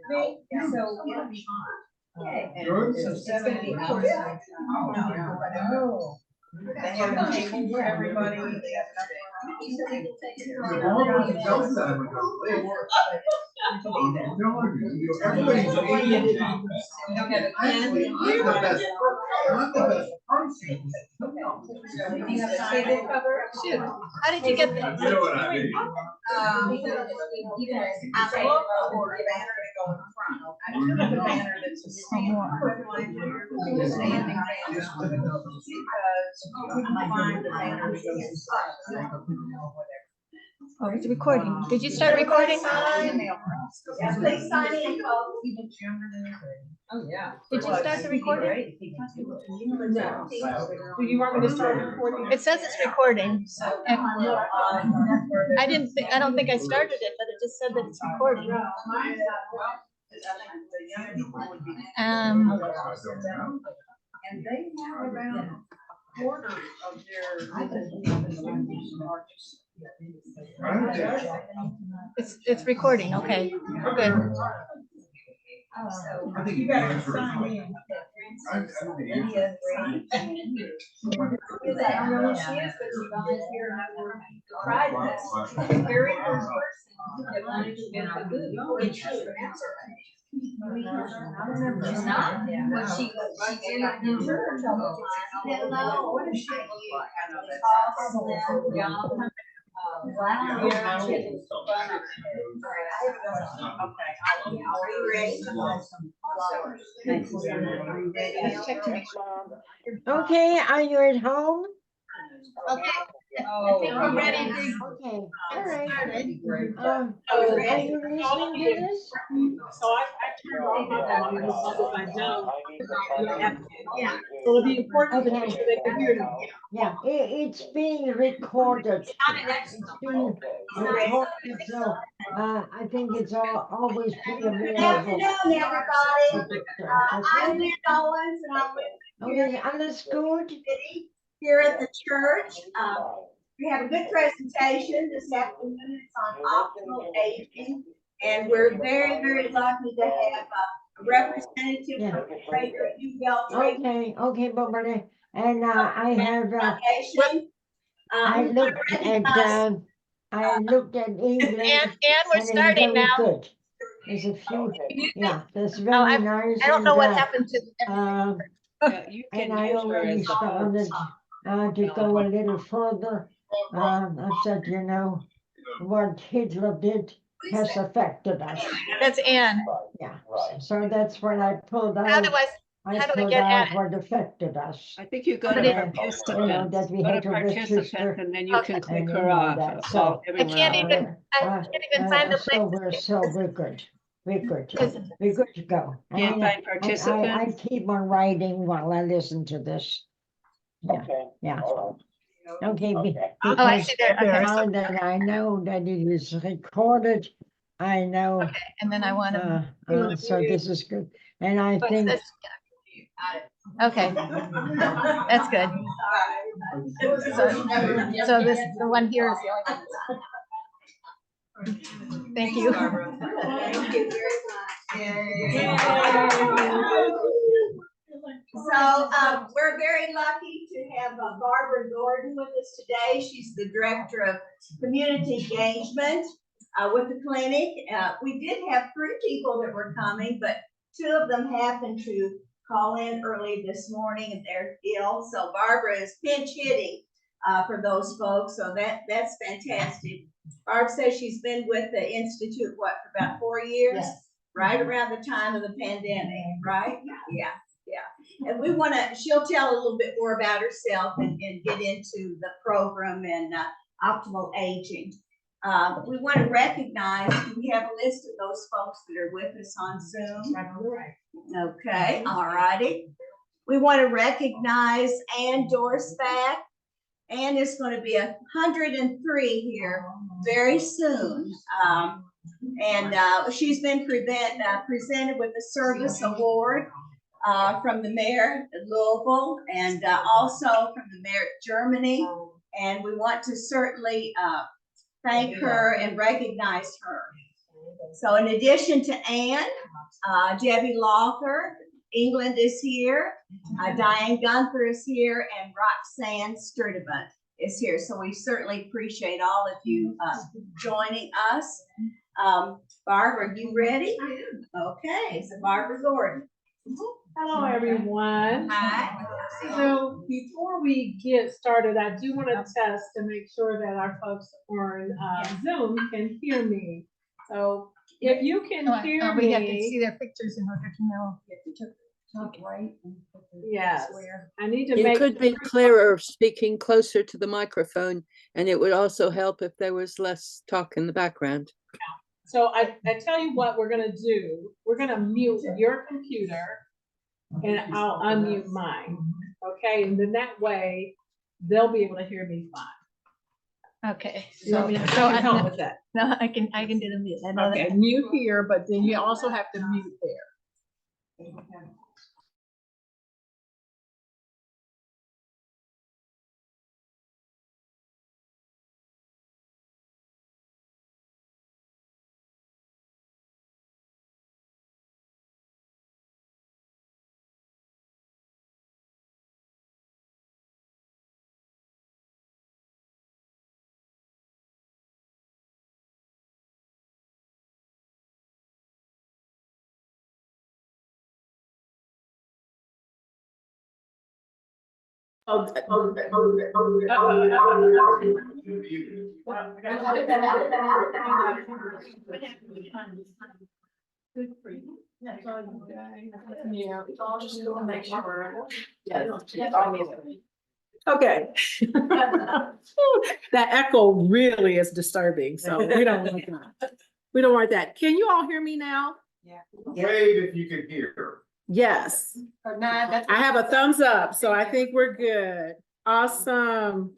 So it'll be Yours? it's gonna be outside. No. They have a table for everybody. Everybody's eating. Actually, I'm the best person. You have a table cover? Shoot. How did you get that? You know what I mean? You guys, I look for a banner to go in front. I don't have a banner that's a standing banner. Because you couldn't find the banner that goes in front. Oh, it's recording. Did you start recording? Yeah, please sign in, folks. Oh, yeah. Did you start the recording? No. Do you want me to start recording? It says it's recording. And I don't think I started it, but it just said that it's recording. And they have around a quarter of their. It's recording. Okay, we're good. I think you better sign in. I don't know who she is, but she volunteered and I worked tried this. Very first person that wanted to get the booth. I remember. She's not. Well, she's in her church. Hello. What does she look like? I know that's. Wow. Okay, are you at home? Okay. Oh, we're ready. Okay, all right. Are you listening to this? So I turned off my Yeah. So it'll be important to make sure they can hear them. Yeah, it's being recorded. It's being recorded, so I think it's always be Good available. afternoon, everybody. I'm Lynn Owens and I'm with Okay, alles good? here at the church. We have a good presentation this afternoon. It's on optimal aging. And we're very, very lucky to have a representative from the Trader Okay, Barbara. And I have Foundation. I looked at England. And we're starting now. Good. There's a few, yeah, that's very Oh, nice. I don't know what and, happened to and I already started to go a little further. I said, you know, what Hitler did has affected us. That's Anne. Yeah, so that's what I pulled out. How do we pulled get out at it? what affected us. I think you go to But participants, you know, that we go had to to register, participants, and then you Okay. can click and her you know off. that. So So I can't even find the so place. we're good. We're good. We're good to go. can't find I participants. keep on writing while I listen to this. Yeah, yeah. Okay, Oh, I because see there. Okay. now that I know that it is recorded, I know. Okay. And then I want to. So this is good. And I think. Okay. That's good. So this, the one here is the only one. Thank you. Thank you very much. So we're very lucky to have Barbara Gordon with us today. She's the Director of Community Engagement with the clinic. We did have 3 people that were coming, but 2 of them happened to call in early this morning and they're ill. So Barbara is pinch hitting for those folks. So that's fantastic. Barb says she's been with the Institute, what, for about 4 years? Yes. Right around the time of the pandemic, right? Yeah. And we want to, she'll tell a little bit more about herself and get into the program and optimal aging. We want to recognize, we have a list of those folks that are with us on Zoom. Okay, all righty. We want to recognize Ann Dorsback. Ann is going to be 103 here very soon. She's been presented with a service award from the mayor of Louisville and also from the mayor of Germany. And we want to certainly thank her and recognize her. So in addition to Ann, Debbie Lawther, England is here. Diane Gunther is here, and Roxanne Sturdivant is here. So we certainly appreciate all of you joining us. Barbara, are you ready? Okay, so Barbara Gordon. Hello, everyone. Hi. So before we get started, I do want to test to make sure that our folks on Zoom can hear me. So if you can hear We have to see me, their pictures in order to know. yes, I need to You make. could be clearer speaking closer to the microphone, and it would also help if there was less talk in the background. So I tell you what we're gonna do. We're gonna mute your computer and I'll unmute mine. Okay, and then that way they'll be able to hear me fine. Okay. You want me to So I help know, with that? no, I can do the mute. I know Okay, that. mute here, but then you also have to mute there. Good for you. That's all you guys. Yeah. I'll just go and make sure. Okay. That echo really is disturbing, so we don't want that. We don't want that. Can you all hear me now? Great if you could hear. Yes. I have a thumbs up, so I think we're good. Awesome.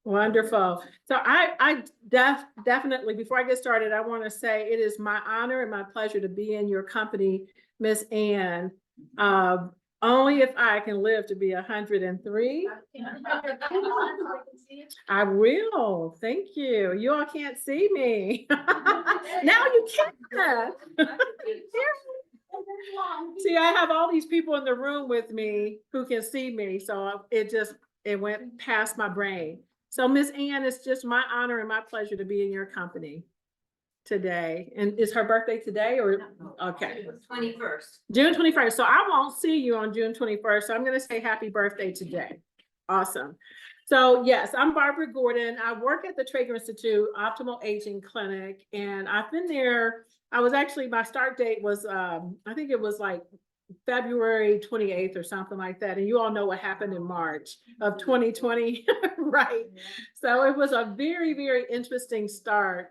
Wonderful. So I definitely, before I get started, I want to say it is my honor and my pleasure to be in your company, Miss Ann. Only if I can live to be 103. I will. Thank you. You all can't see me. Now you can. See, I have all these people in the room with me who can see me, so it went past my brain. So Miss Ann, it's just my honor and my pleasure to be in your company today. And is her birthday today or? Okay. 21st. June 21st. So I won't see you on June 21st. So I'm going to say happy birthday today. Awesome. So yes, I'm Barbara Gordon. I work at the Traeger Institute Optimal Aging Clinic, and I've been there. My start date was, I think it was like February 28th or something like that. And you all know what happened in March of 2020, right? So it was a very, very interesting start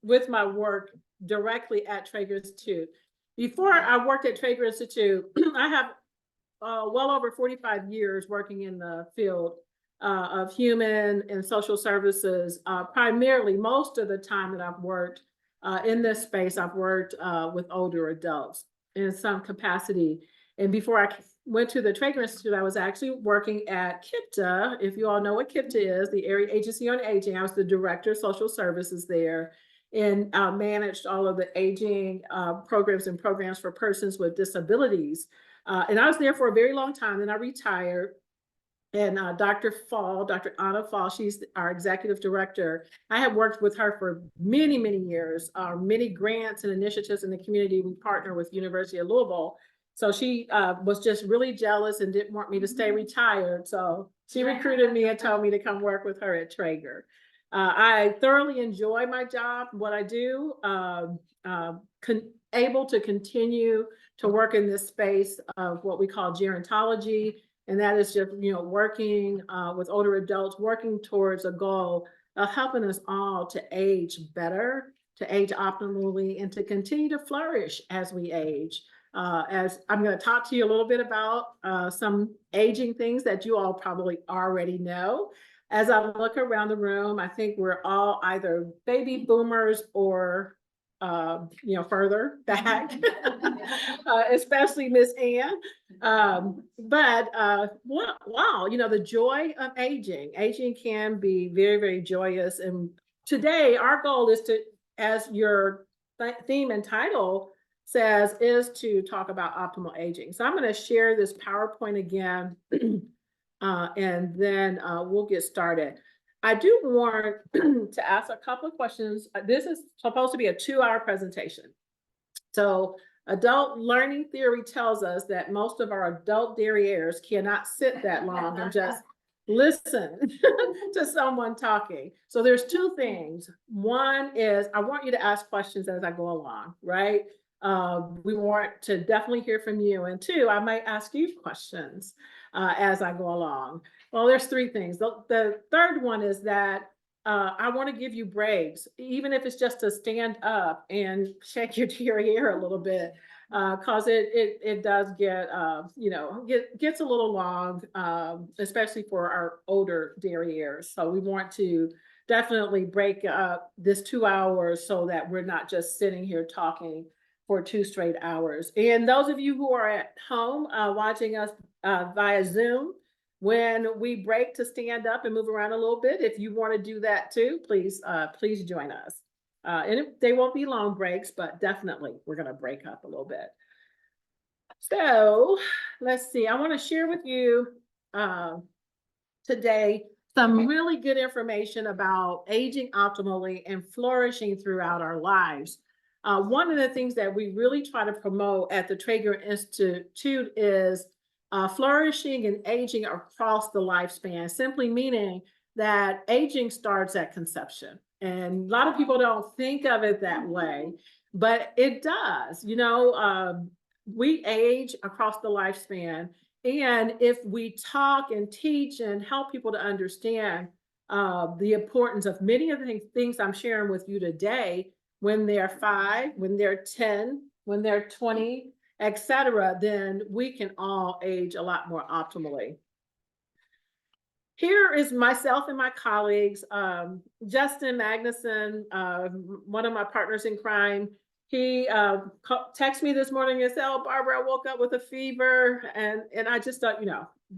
with my work directly at Traeger Institute. Before I worked at Traeger Institute, I have well over 45 years working in the field of human and social services. Primarily, most of the time that I've worked in this space, I've worked with older adults in some capacity. And before I went to the Traeger Institute, I was actually working at KIPTA. If you all know what KIPTA is, the Area Agency on Aging, I was the director of social services there and managed all of the aging programs for persons with disabilities. And I was there for a very long time. Then I retired. And Dr. Anna Fall, she's our executive director. I have worked with her for many, many years, many grants and initiatives in the community. We partner with University of Louisville. So she was just really jealous and didn't want me to stay retired. So she recruited me and told me to come work with her at Traeger. I thoroughly enjoy my job, what I do, able to continue to work in this space of what we call gerontology. And that is just, working with older adults, working towards a goal of helping us all to age better, to age optimally, and to continue to flourish as we age. As I'm going to talk to you a little bit about some aging things that you all probably already know. As I look around the room, I think we're all either baby boomers or further back, especially Miss Ann. But wow, the joy of aging. Aging can be very, very joyous. And today our goal is to, as your theme and title says is to talk about optimal aging. So I'm going to share this PowerPoint again, and then we'll get started. I do want to ask a couple of questions. This is supposed to be a 2-hour presentation. So adult learning theory tells us that most of our adult derrieres cannot sit that long and just listen to someone talking. So there's 2 things. One is I want you to ask questions as I go along, right? We want to definitely hear from you. And 2, I might ask you questions as I go along. Well, there's 3 things. The third one is that I want to give you breaks, even if it's just to stand up and shake your derriere a little bit, because it does get gets a little long, especially for our older derrieres. So we want to definitely break up this 2 hours so that we're not just sitting here talking for 2 straight hours. And those of you who are at home watching us via Zoom, when we break to stand up and move around a little bit, if you want to do that too, please join us. And they won't be long breaks, but definitely we're going to break up a little bit. So let's see. I want to share with you today some really good information about aging optimally and flourishing throughout our lives. One of the things that we really try to promote at the Traeger Institute is flourishing and aging across the lifespan, simply meaning that aging starts at conception. And a lot of people don't think of it that way, but it does. We age across the lifespan. And if we talk and teach and help people to understand the importance of many of the things I'm sharing with you today, when they're 5, when they're 10, when they're 20, etc., then we can all age a lot more optimally. Here is myself and my colleagues. Justin Magnuson, one of my partners in crime, he texted me this morning and said, "Oh, Barbara, I woke up with a fever." And I just thought,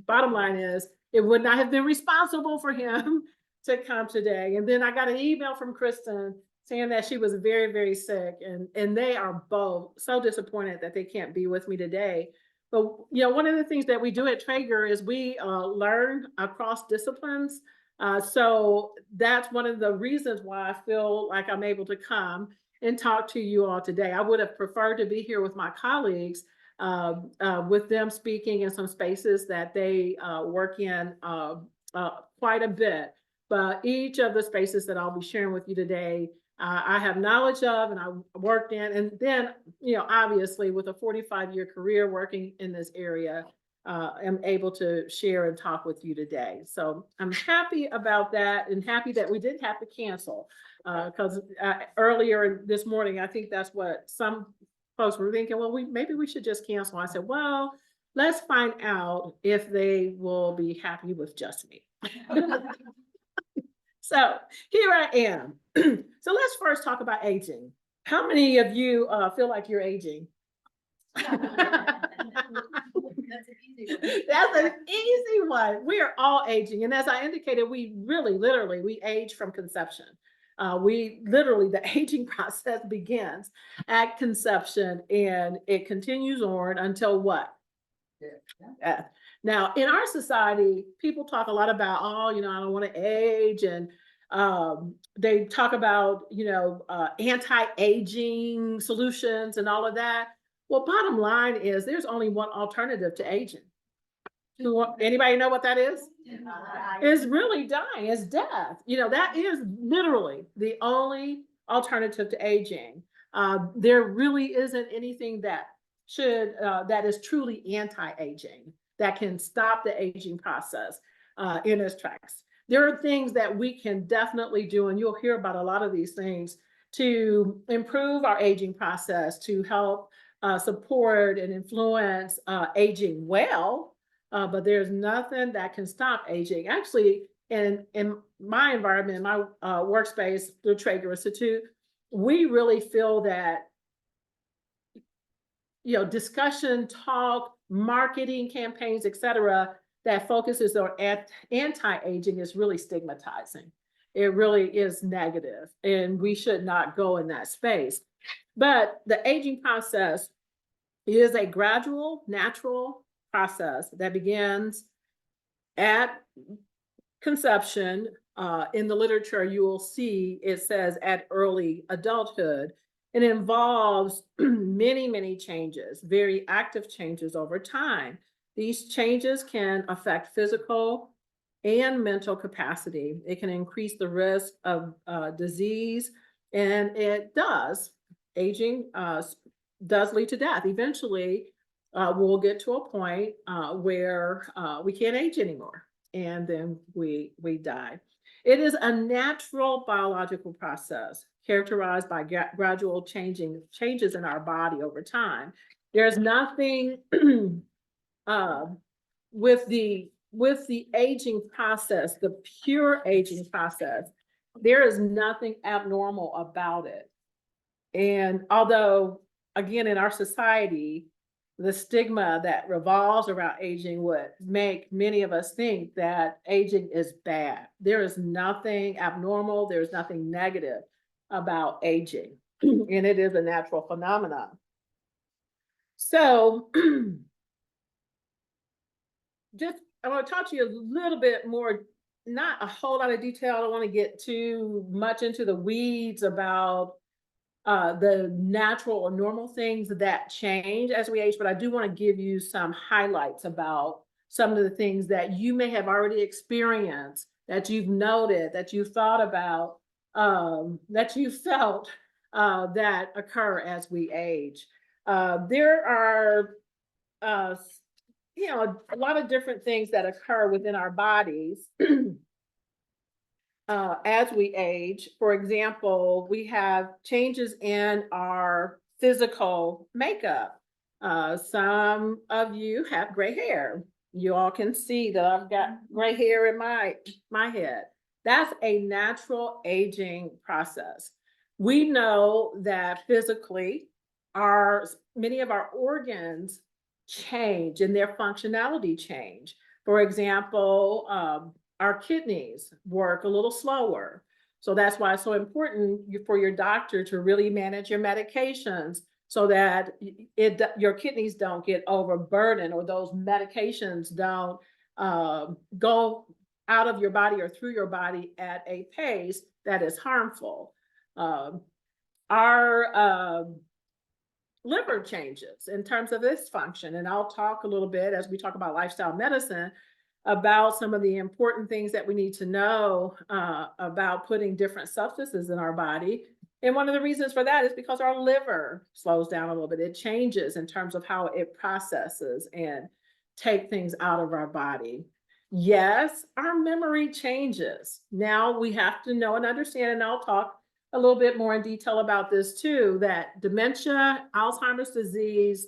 bottom line is, it would not have been responsible for him to come today. And then I got an email from Kristen saying that she was very, very sick, and they are both so disappointed that they can't be with me today. But one of the things that we do at Traeger is we learn across disciplines. So that's one of the reasons why I feel like I'm able to come and talk to you all today. I would have preferred to be here with my colleagues, with them speaking in some spaces that they work in quite a bit. But each of the spaces that I'll be sharing with you today, I have knowledge of and I worked in. And then, obviously with a 45-year career working in this area, I'm able to share and talk with you today. So I'm happy about that and happy that we did have to cancel because earlier this morning, I think that's what some folks were thinking, well, maybe we should just cancel. I said, well, let's find out if they will be happy with just me. So here I am. So let's first talk about aging. How many of you feel like you're aging? That's an easy one. That's an easy one. We are all aging. And as I indicated, we really, literally, we age from conception. The aging process begins at conception and it continues on until what? Death. Now, in our society, people talk a lot about, I don't want to age. And they talk about, anti-aging solutions and all of that. Well, bottom line is there's only one alternative to aging. Anybody know what that is? It's really dying. It's death. That is literally the only alternative to aging. There really isn't anything that is truly anti-aging that can stop the aging process in its tracks. There are things that we can definitely do, and you'll hear about a lot of these things to improve our aging process, to help support and influence aging well. But there's nothing that can stop aging. Actually, in my environment, in my workspace, the Traeger Institute, we really feel that discussion, talk, marketing campaigns, etc., that focuses on anti-aging is really stigmatizing. It really is negative, and we should not go in that space. But the aging process is a gradual, natural process that begins at conception. In the literature, you will see it says at early adulthood. It involves many changes, very active changes over time. These changes can affect physical and mental capacity. It can increase the risk of disease, and it does. Aging does lead to death. Eventually, we'll get to a point where we can't age anymore, and then we die. It is a natural biological process characterized by gradual changes in our body over time. There's nothing uh, with the aging process, the pure aging process. There is nothing abnormal about it. And although, again, in our society, the stigma that revolves around aging would make many of us think that aging is bad. There is nothing abnormal, there's nothing negative about aging, and it is a natural phenomenon. So, I want to talk to you a little bit more, not a whole lot of detail. I don't want to get too much into the weeds about the natural or normal things that change as we age, but I do want to give you some highlights about some of the things that you may have already experienced, that you've noted, that you've thought about, that you felt that occur as we age. There are, a lot of different things that occur within our bodies as we age. For example, we have changes in our physical makeup. Some of you have gray hair. You all can see that I've got gray hair in my head. That's a natural aging process. We know that physically, many of our organs change and their functionality change. For example, our kidneys work a little slower. So that's why it's so important for your doctor to really manage your medications so that your kidneys don't get overburdened, or those medications don't go out of your body or through your body at a pace that is harmful. Our liver changes in terms of its function. And I'll talk a little bit as we talk about lifestyle medicine about some of the important things that we need to know about putting different substances in our body. And one of the reasons for that is because our liver slows down a little bit. It changes in terms of how it processes and take things out of our body. Yes, our memory changes. Now we have to know and understand, and I'll talk a little bit more in detail about this too, that dementia, Alzheimer's disease,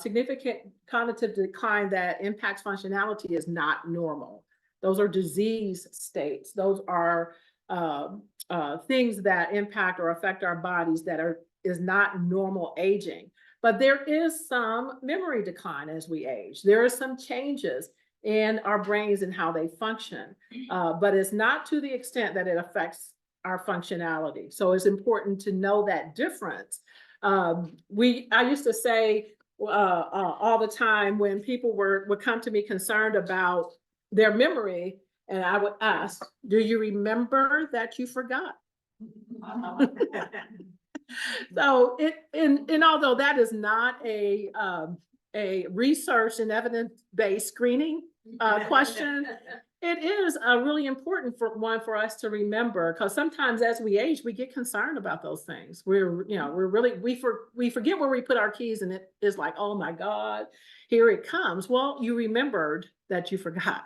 significant cognitive decline that impacts functionality is not normal. Those are disease states. Those are things that impact or affect our bodies that is not normal aging. But there is some memory decline as we age. There are some changes in our brains and how they function, but it's not to the extent that it affects our functionality. So it's important to know that difference. I used to say all the time when people would come to me concerned about their memory, and I would ask, do you remember that you forgot? So although that is not a research and evidence-based screening question, it is a really important one for us to remember, because sometimes as we age, we get concerned about those things. We forget where we put our keys, and it is like, oh my God, here it comes. Well, you remembered that you forgot,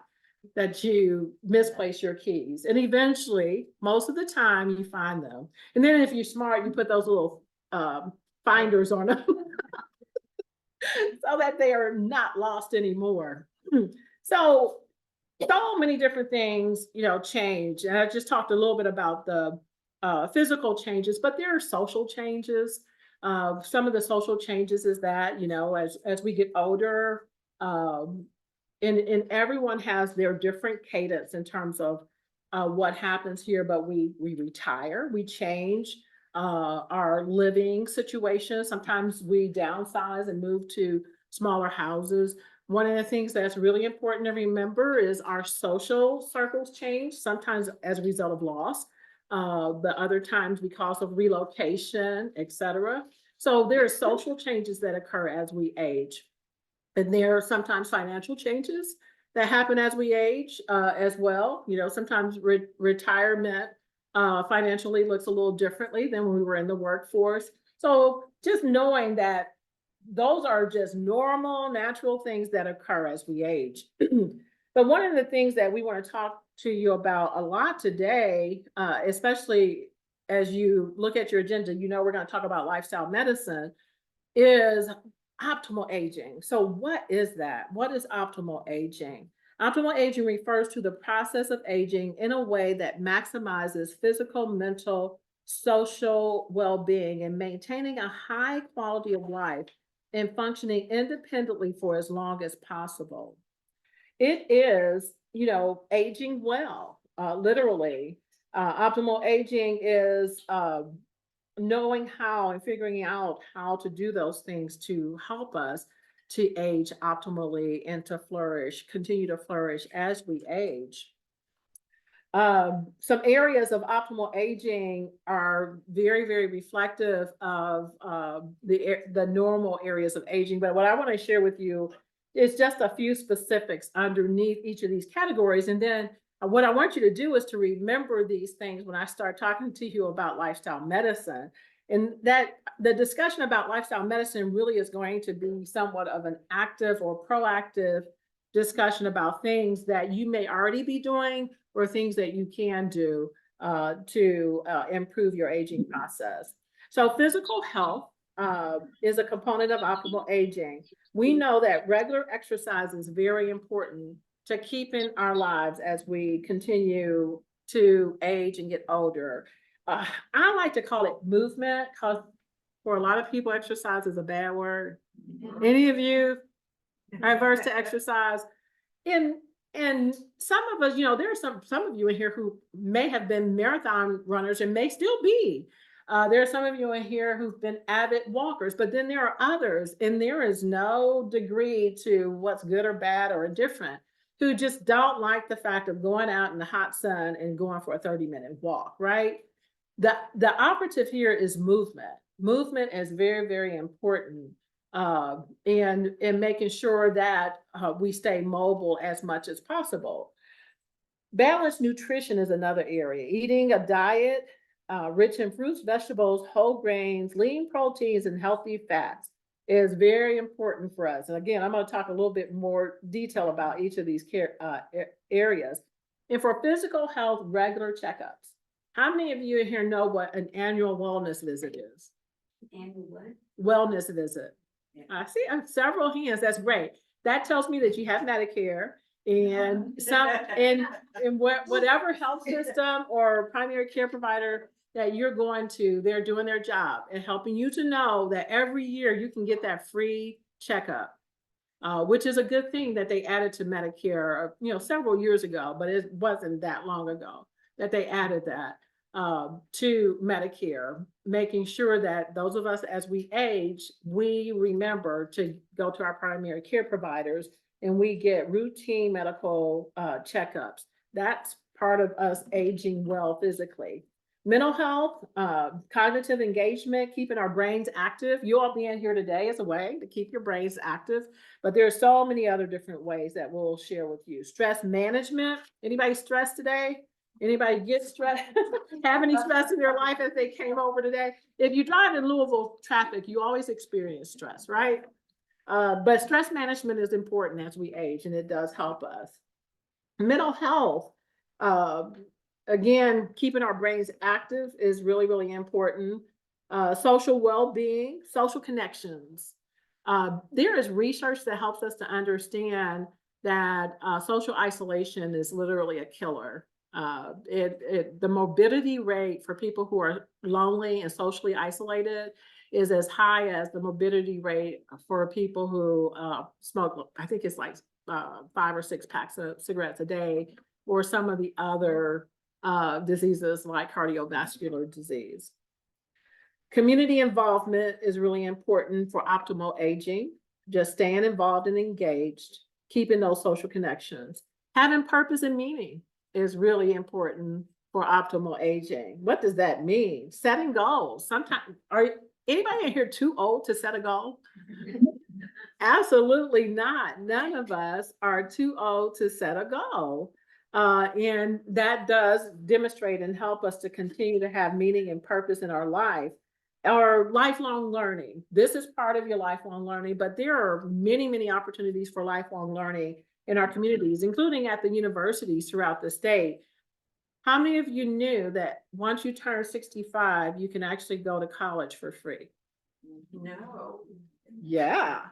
that you misplaced your keys. And eventually, most of the time, you find them. And then if you're smart, you put those little finders on them so that they are not lost anymore. So many different things, change. And I just talked a little bit about the physical changes, but there are social changes. Some of the social changes is that, as we get older, and everyone has their different cadence in terms of what happens here, but we retire, we change our living situation. Sometimes we downsize and move to smaller houses. One of the things that's really important to remember is our social circles change, sometimes as a result of loss, but other times because of relocation, etc. So there are social changes that occur as we age. And there are sometimes financial changes that happen as we age as well. You know, sometimes retirement financially looks a little differently than when we were in the workforce. So just knowing that those are just normal, natural things that occur as we age. But one of the things that we want to talk to you about a lot today, especially as you look at your agenda, you know, we're going to talk about lifestyle medicine, is optimal aging. So what is that? What is optimal aging? Optimal aging refers to the process of aging in a way that maximizes physical, mental, social well-being and maintaining a high quality of life and functioning independently for as long as possible. It is, you know, aging well, literally. Optimal aging is knowing how and figuring out how to do those things to help us to age optimally and to flourish, continue to flourish as we age. Some areas of optimal aging are very, very reflective of the normal areas of aging. But what I want to share with you is just a few specifics underneath each of these categories. And then what I want you to do is to remember these things when I start talking to you about lifestyle medicine. And that the discussion about lifestyle medicine really is going to be somewhat of an active or proactive discussion about things that you may already be doing or things that you can do to improve your aging process. So physical health is a component of optimal aging. We know that regular exercise is very important to keep in our lives as we continue to age and get older. I like to call it movement because for a lot of people, exercise is a bad word. Any of you are averse to exercise? And some of us, you know, there are some of you in here who may have been marathon runners and may still be. There are some of you in here who've been avid walkers, but then there are others, and there is no degree to what's good or bad or indifferent, who just don't like the fact of going out in the hot sun and going for a 30-minute walk, right? The operative here is movement. Movement is very, very important. And making sure that we stay mobile as much as possible. Balanced nutrition is another area. Eating a diet rich in fruits, vegetables, whole grains, lean proteins, and healthy fats is very important for us. And again, I'm going to talk a little bit more detail about each of these areas. And for physical health, regular checkups. How many of you here know what an annual wellness visit is? Annual what? Wellness visit. I see several hands. That's great. That tells me that you have Medicare and some in whatever health system or primary care provider that you're going to, they're doing their job and helping you to know that every year you can get that free checkup, which is a good thing that they added to Medicare, you know, several years ago, but it wasn't that long ago that they added that to Medicare, making sure that those of us as we age, we remember to go to our primary care providers and we get routine medical checkups. That's part of us aging well physically. Mental health, cognitive engagement, keeping our brains active. You all being here today is a way to keep your brains active, but there are so many other different ways that we'll share with you. Stress management. Anybody stressed today? Anybody get stressed? Have any stress in their life as they came over today? If you drive in Louisville traffic, you always experience stress, right? But stress management is important as we age, and it does help us. Mental health, again, keeping our brains active is really, really important. Social well-being, social connections. There is research that helps us to understand that social isolation is literally a killer. The morbidity rate for people who are lonely and socially isolated is as high as the morbidity rate for people who smoke. I think it's like 5 or 6 packs of cigarettes a day, or some of the other diseases like cardiovascular disease. Community involvement is really important for optimal aging. Just staying involved and engaged, keeping those social connections. Having purpose and meaning is really important for optimal aging. What does that mean? Setting goals. Sometimes, are anybody in here too old to set a goal? Absolutely not. None of us are too old to set a goal. And that does demonstrate and help us to continue to have meaning and purpose in our life. Or lifelong learning. This is part of your lifelong learning, but there are many, many opportunities for lifelong learning in our communities, including at the universities throughout the state. How many of you knew that once you turn 65, you can actually go to college for free? No. Yeah.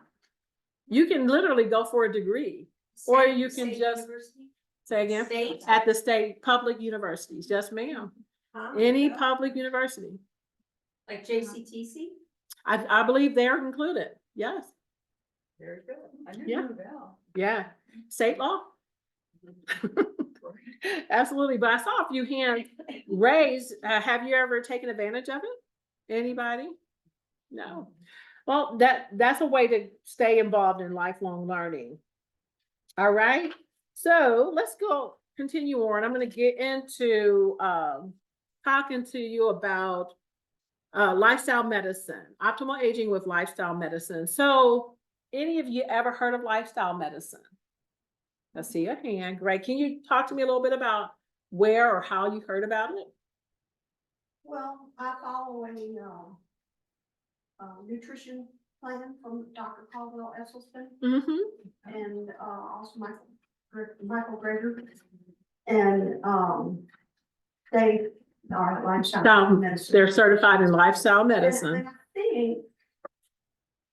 You can literally go for a degree, or you can State just university? say again, State? at the state public universities. Yes, ma'am. Huh? Any public university. Like JCTC? I believe they're included. Yes. Very good. I didn't Yeah. know that. Yeah. State law. Absolutely. But I saw a few hands raised. Have you ever taken advantage of it? Anybody? No. Well, that's a way to stay involved in lifelong learning. All right. So let's go continue on. I'm going to get into talking to you about lifestyle medicine, optimal aging with lifestyle medicine. So any of you ever heard of lifestyle medicine? Let's see your hand. Great. Can you talk to me a little bit about where or how you heard about it? Well, I follow a nutrition plan from Dr. Caldwell Esselstyn Mm-hmm. and also Michael Greger. And they are lifestyle medicine. They're certified in lifestyle And medicine. I think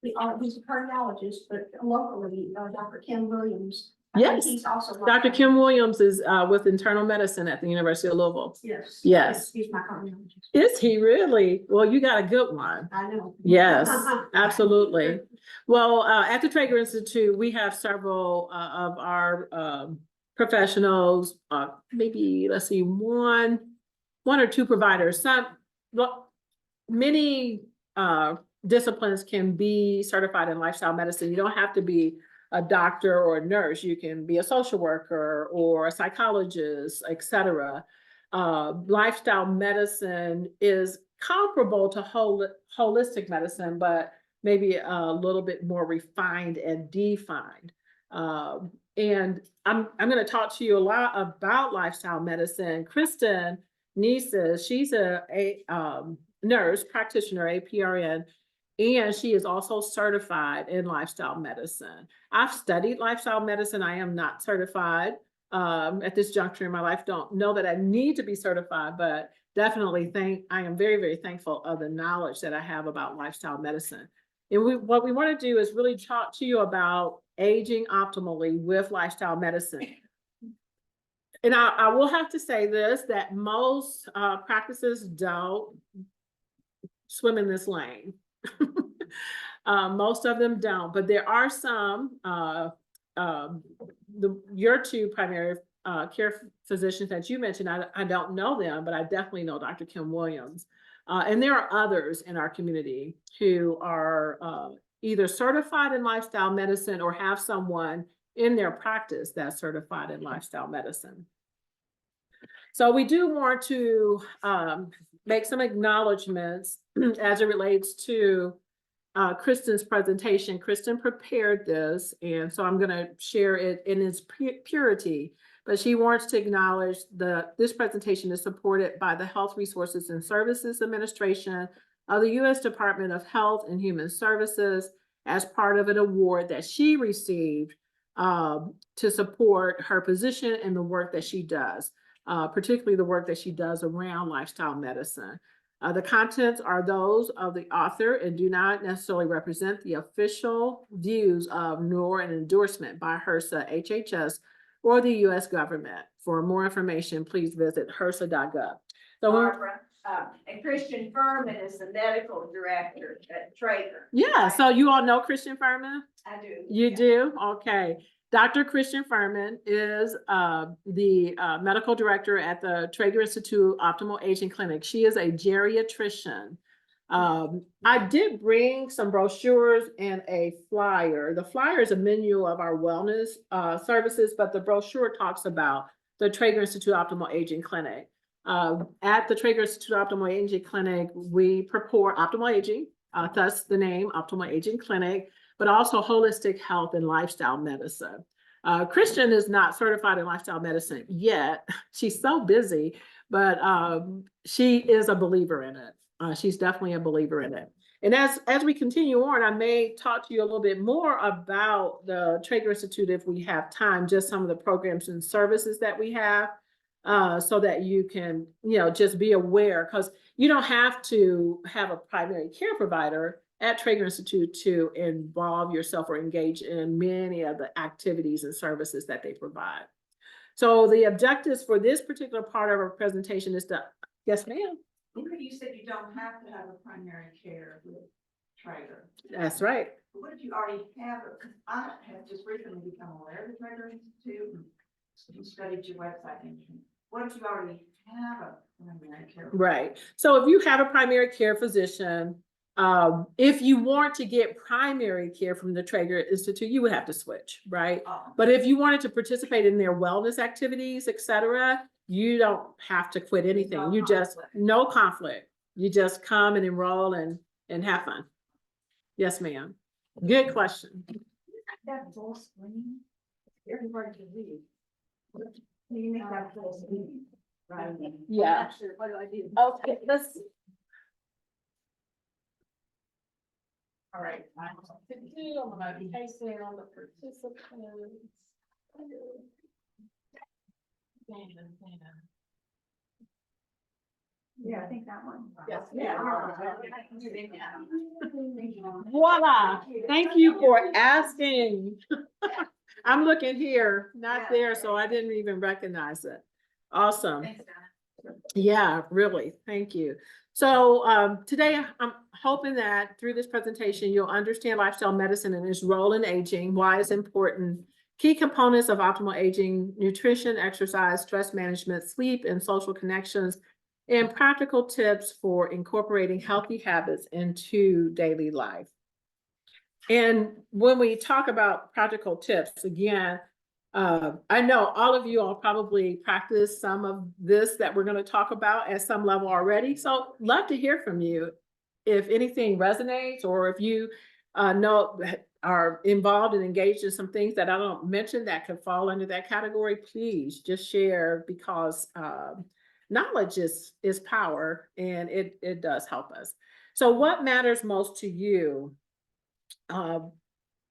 he's a cardiologist, but locally, Dr. Kim Williams. I think Yes. he's also Dr. Kim Williams is with internal medicine at the University of Louisville. Yes. Yes. He's my cardiologist. Is he really? Well, you got a good one. I know. Yes, absolutely. Well, at the Traeger Institute, we have several of our professionals, maybe, let's see, one or two providers. Many disciplines can be certified in lifestyle medicine. You don't have to be a doctor or a nurse. You can be a social worker or a psychologist, etc. Lifestyle medicine is comparable to holistic medicine, but maybe a little bit more refined and defined. And I'm going to talk to you a lot about lifestyle medicine. Kristen Nieses, she's a nurse practitioner, APRN, and she is also certified in lifestyle medicine. I've studied lifestyle medicine. I am not certified at this juncture in my life. Don't know that I need to be certified, but definitely I am very, very thankful of the knowledge that I have about lifestyle medicine. And what we want to do is really talk to you about aging optimally with lifestyle medicine. And I will have to say this, that most practices don't swim in this lane. Most of them don't, but there are some, your two primary care physicians that you mentioned, I don't know them, but I definitely know Dr. Kim Williams. And there are others in our community who are either certified in lifestyle medicine or have someone in their practice that's certified in lifestyle medicine. So we do want to make some acknowledgements as it relates to Kristen's presentation. Kristen prepared this, and so I'm going to share it in its purity. But she wants to acknowledge this presentation is supported by the Health Resources and Services Administration of the U.S. Department of Health and Human Services as part of an award that she received to support her position and the work that she does, particularly the work that she does around lifestyle medicine. The contents are those of the author and do not necessarily represent the official views of nor an endorsement by HRSA, HHS, or the U.S. government. For more information, please visit HRSA.gov. So Barbara, And Christian Furman is the medical director at Traeger. Yeah, so you all know Christian Furman? I do. You yeah. do? Okay. Dr. Christian Furman is the medical director at the Traeger Institute Optimal Aging Clinic. She is a geriatrician. I did bring some brochures and a flyer. The flyer is a menu of our wellness services, but the brochure talks about the Traeger Institute Optimal Aging Clinic. At the Traeger Institute Optimal Aging Clinic, we purport optimal aging, thus the name Optimal Aging Clinic, but also holistic health and lifestyle medicine. Christian is not certified in lifestyle medicine yet. She's so busy, but she is a believer in it. She's definitely a believer in it. And as we continue on, I may talk to you a little bit more about the Traeger Institute if we have time, just some of the programs and services that we have, so that you can, just be aware, because you don't have to have a primary care provider at Traeger Institute to involve yourself or engage in many of the activities and services that they provide. So the objectives for this particular part of our presentation is to, yes, ma'am. You said you don't have to have a primary care with Traeger. That's right. But what if you already have it? Because I have just recently become aware of the Traeger Institute and studied your website. And what if you already have a primary care? Right. So if you have a primary care physician, if you want to get primary care from the Traeger Institute, you would have to switch, right? But if you wanted to participate in their wellness activities, etc., you don't have to quit anything. No conflict. You just come and enroll and have fun. Yes, ma'am. Good question. That full screen, very hard to read. You make that full screen. Right. Yeah. What do I do? Okay, let's. All right. I'm gonna paste it on the participants. Yeah, I think that one. Yes. Yeah. Voila, thank you for asking. I'm looking here, not there, so I didn't even recognize it. Awesome. Yeah, really, thank you. So today I'm hoping that through this presentation, you'll understand lifestyle medicine and its role in aging, why it's important, key components of optimal aging, nutrition, exercise, stress management, sleep, and social connections, and practical tips for incorporating healthy habits into daily life. And when we talk about practical tips, again, I know all of you all probably practice some of this that we're going to talk about at some level already. So love to hear from you if anything resonates, or if you know are involved and engaged in some things that I don't mention that could fall under that category. Please just share, because knowledge is power, and it does help us. So what matters most to you?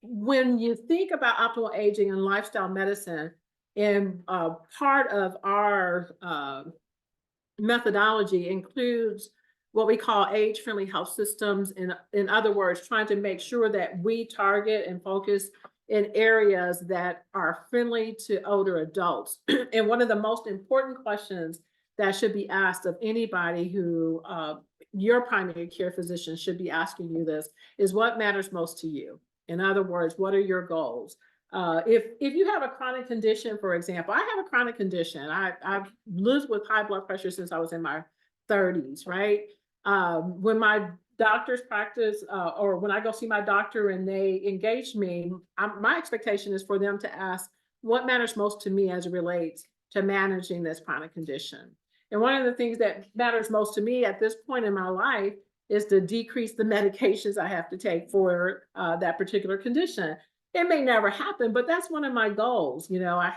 When you think about optimal aging and lifestyle medicine, and part of our methodology includes what we call age-friendly health systems. In other words, trying to make sure that we target and focus in areas that are friendly to older adults. And one of the most important questions that should be asked of anybody who your primary care physician should be asking you this is, what matters most to you? In other words, what are your goals? If you have a chronic condition, for example, I have a chronic condition. I've lived with high blood pressure since I was in my 30s, right? When my doctors practice, or when I go see my doctor and they engage me, my expectation is for them to ask, what matters most to me as it relates to managing this chronic condition? And one of the things that matters most to me at this point in my life is to decrease the medications I have to take for that particular condition. It may never happen, but that's one of my goals. I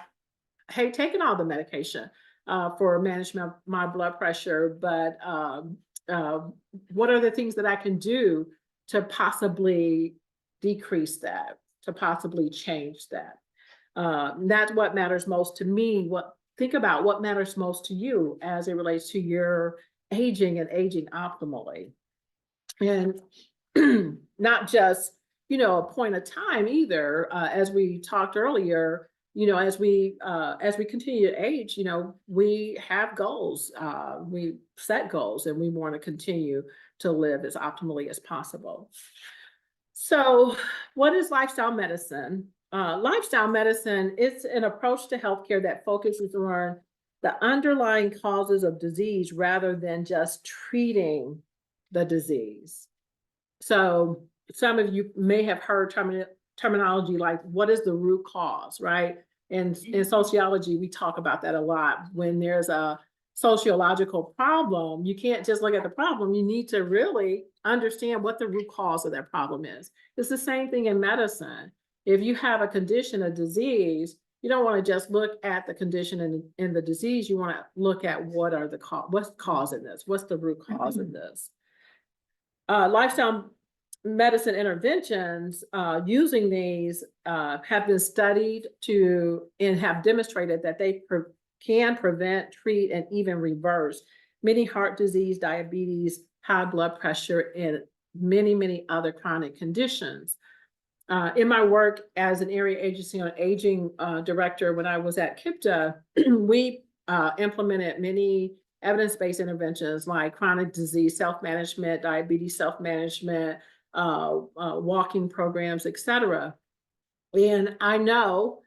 hate taking all the medication for management of my blood pressure, but what are the things that I can do to possibly decrease that, to possibly change that? That's what matters most to me. Think about what matters most to you as it relates to your aging and aging optimally. And not just, a point of time either. As we talked earlier, you know, as we continue to age, you know, we have goals, we set goals, and we want to continue to live as optimally as possible. So what is lifestyle medicine? Lifestyle medicine is an approach to healthcare that focuses on the underlying causes of disease rather than just treating the disease. So some of you may have heard terminology like, what is the root cause, right? And in sociology, we talk about that a lot. When there's a sociological problem, you can't just look at the problem. You need to really understand what the root cause of that problem is. It's the same thing in medicine. If you have a condition, a disease, you don't want to just look at the condition and the disease. You want to look at what's causing this? What's the root cause of this? Lifestyle medicine interventions using these have been studied and have demonstrated that they can prevent, treat, and even reverse many heart disease, diabetes, high blood pressure, and many other chronic conditions. In my work as an area agency on aging director, when I was at KIPTA, we implemented many evidence-based interventions like chronic disease self-management, diabetes self-management, walking programs, etc. And I know,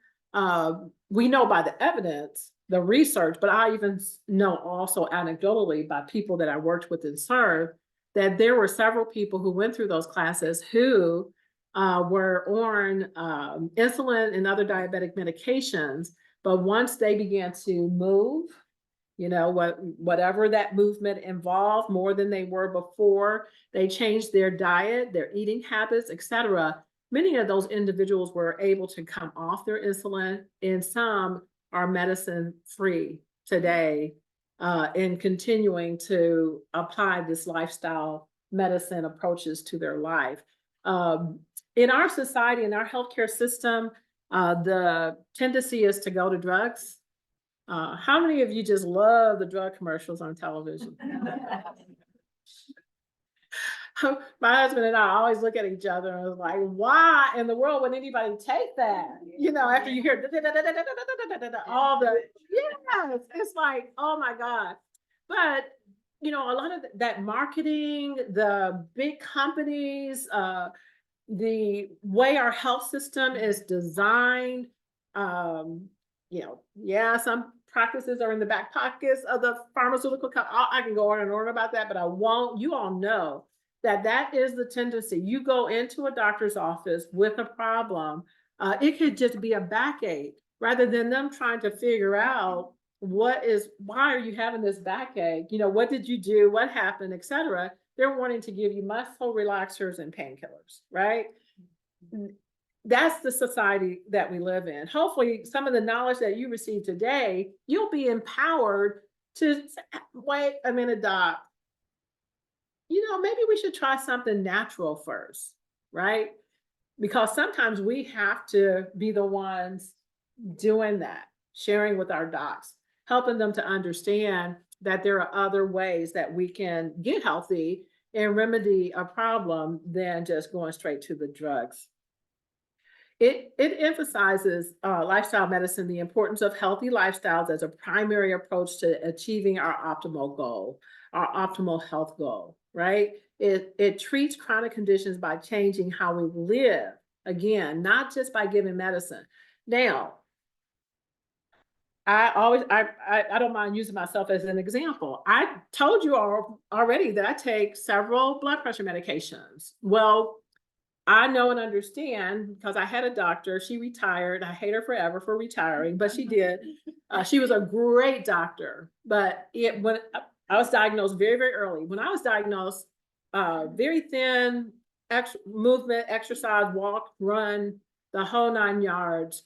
we know by the evidence, the research, but I even know also anecdotally by people that I worked with and served, that there were several people who went through those classes who were on insulin and other diabetic medications, but once they began to move, you know, whatever that movement involved more than they were before, they changed their diet, their eating habits, etc. Many of those individuals were able to come off their insulin, and some are medicine free today, and continuing to apply this lifestyle medicine approaches to their life. In our society, in our healthcare system, the tendency is to go to drugs. How many of you just love the drug commercials on television? My husband and I always look at each other and was like, why in the world would anybody take that? You know, after you hear all the, yes, it's like, oh my God. But, you know, a lot of that marketing, the big companies, the way our health system is designed, you know, yeah, some practices are in the back pockets of the pharmaceutical company. I can go on and on about that, but I won't. You all know that that is the tendency. You go into a doctor's office with a problem, it could just be a backache, rather than them trying to figure out why are you having this backache? You know, what did you do? What happened, etc. They're wanting to give you muscle relaxers and painkillers, right? That's the society that we live in. Hopefully, some of the knowledge that you receive today, you'll be empowered to say, wait a minute, doc, you know, maybe we should try something natural first, right? Because sometimes we have to be the ones doing that, sharing with our docs, helping them to understand that there are other ways that we can get healthy and remedy a problem than just going straight to the drugs. It emphasizes lifestyle medicine, the importance of healthy lifestyles as a primary approach to achieving our optimal goal, our optimal health goal, right? It treats chronic conditions by changing how we live, again, not just by giving medicine. Now, I don't mind using myself as an example. I told you already that I take several blood pressure medications. Well, I know and understand because I had a doctor. She retired. I hate her forever for retiring, but she did. She was a great doctor. But when I was diagnosed very early, when I was diagnosed, very thin, movement, exercise, walk, run, the whole 9 yards.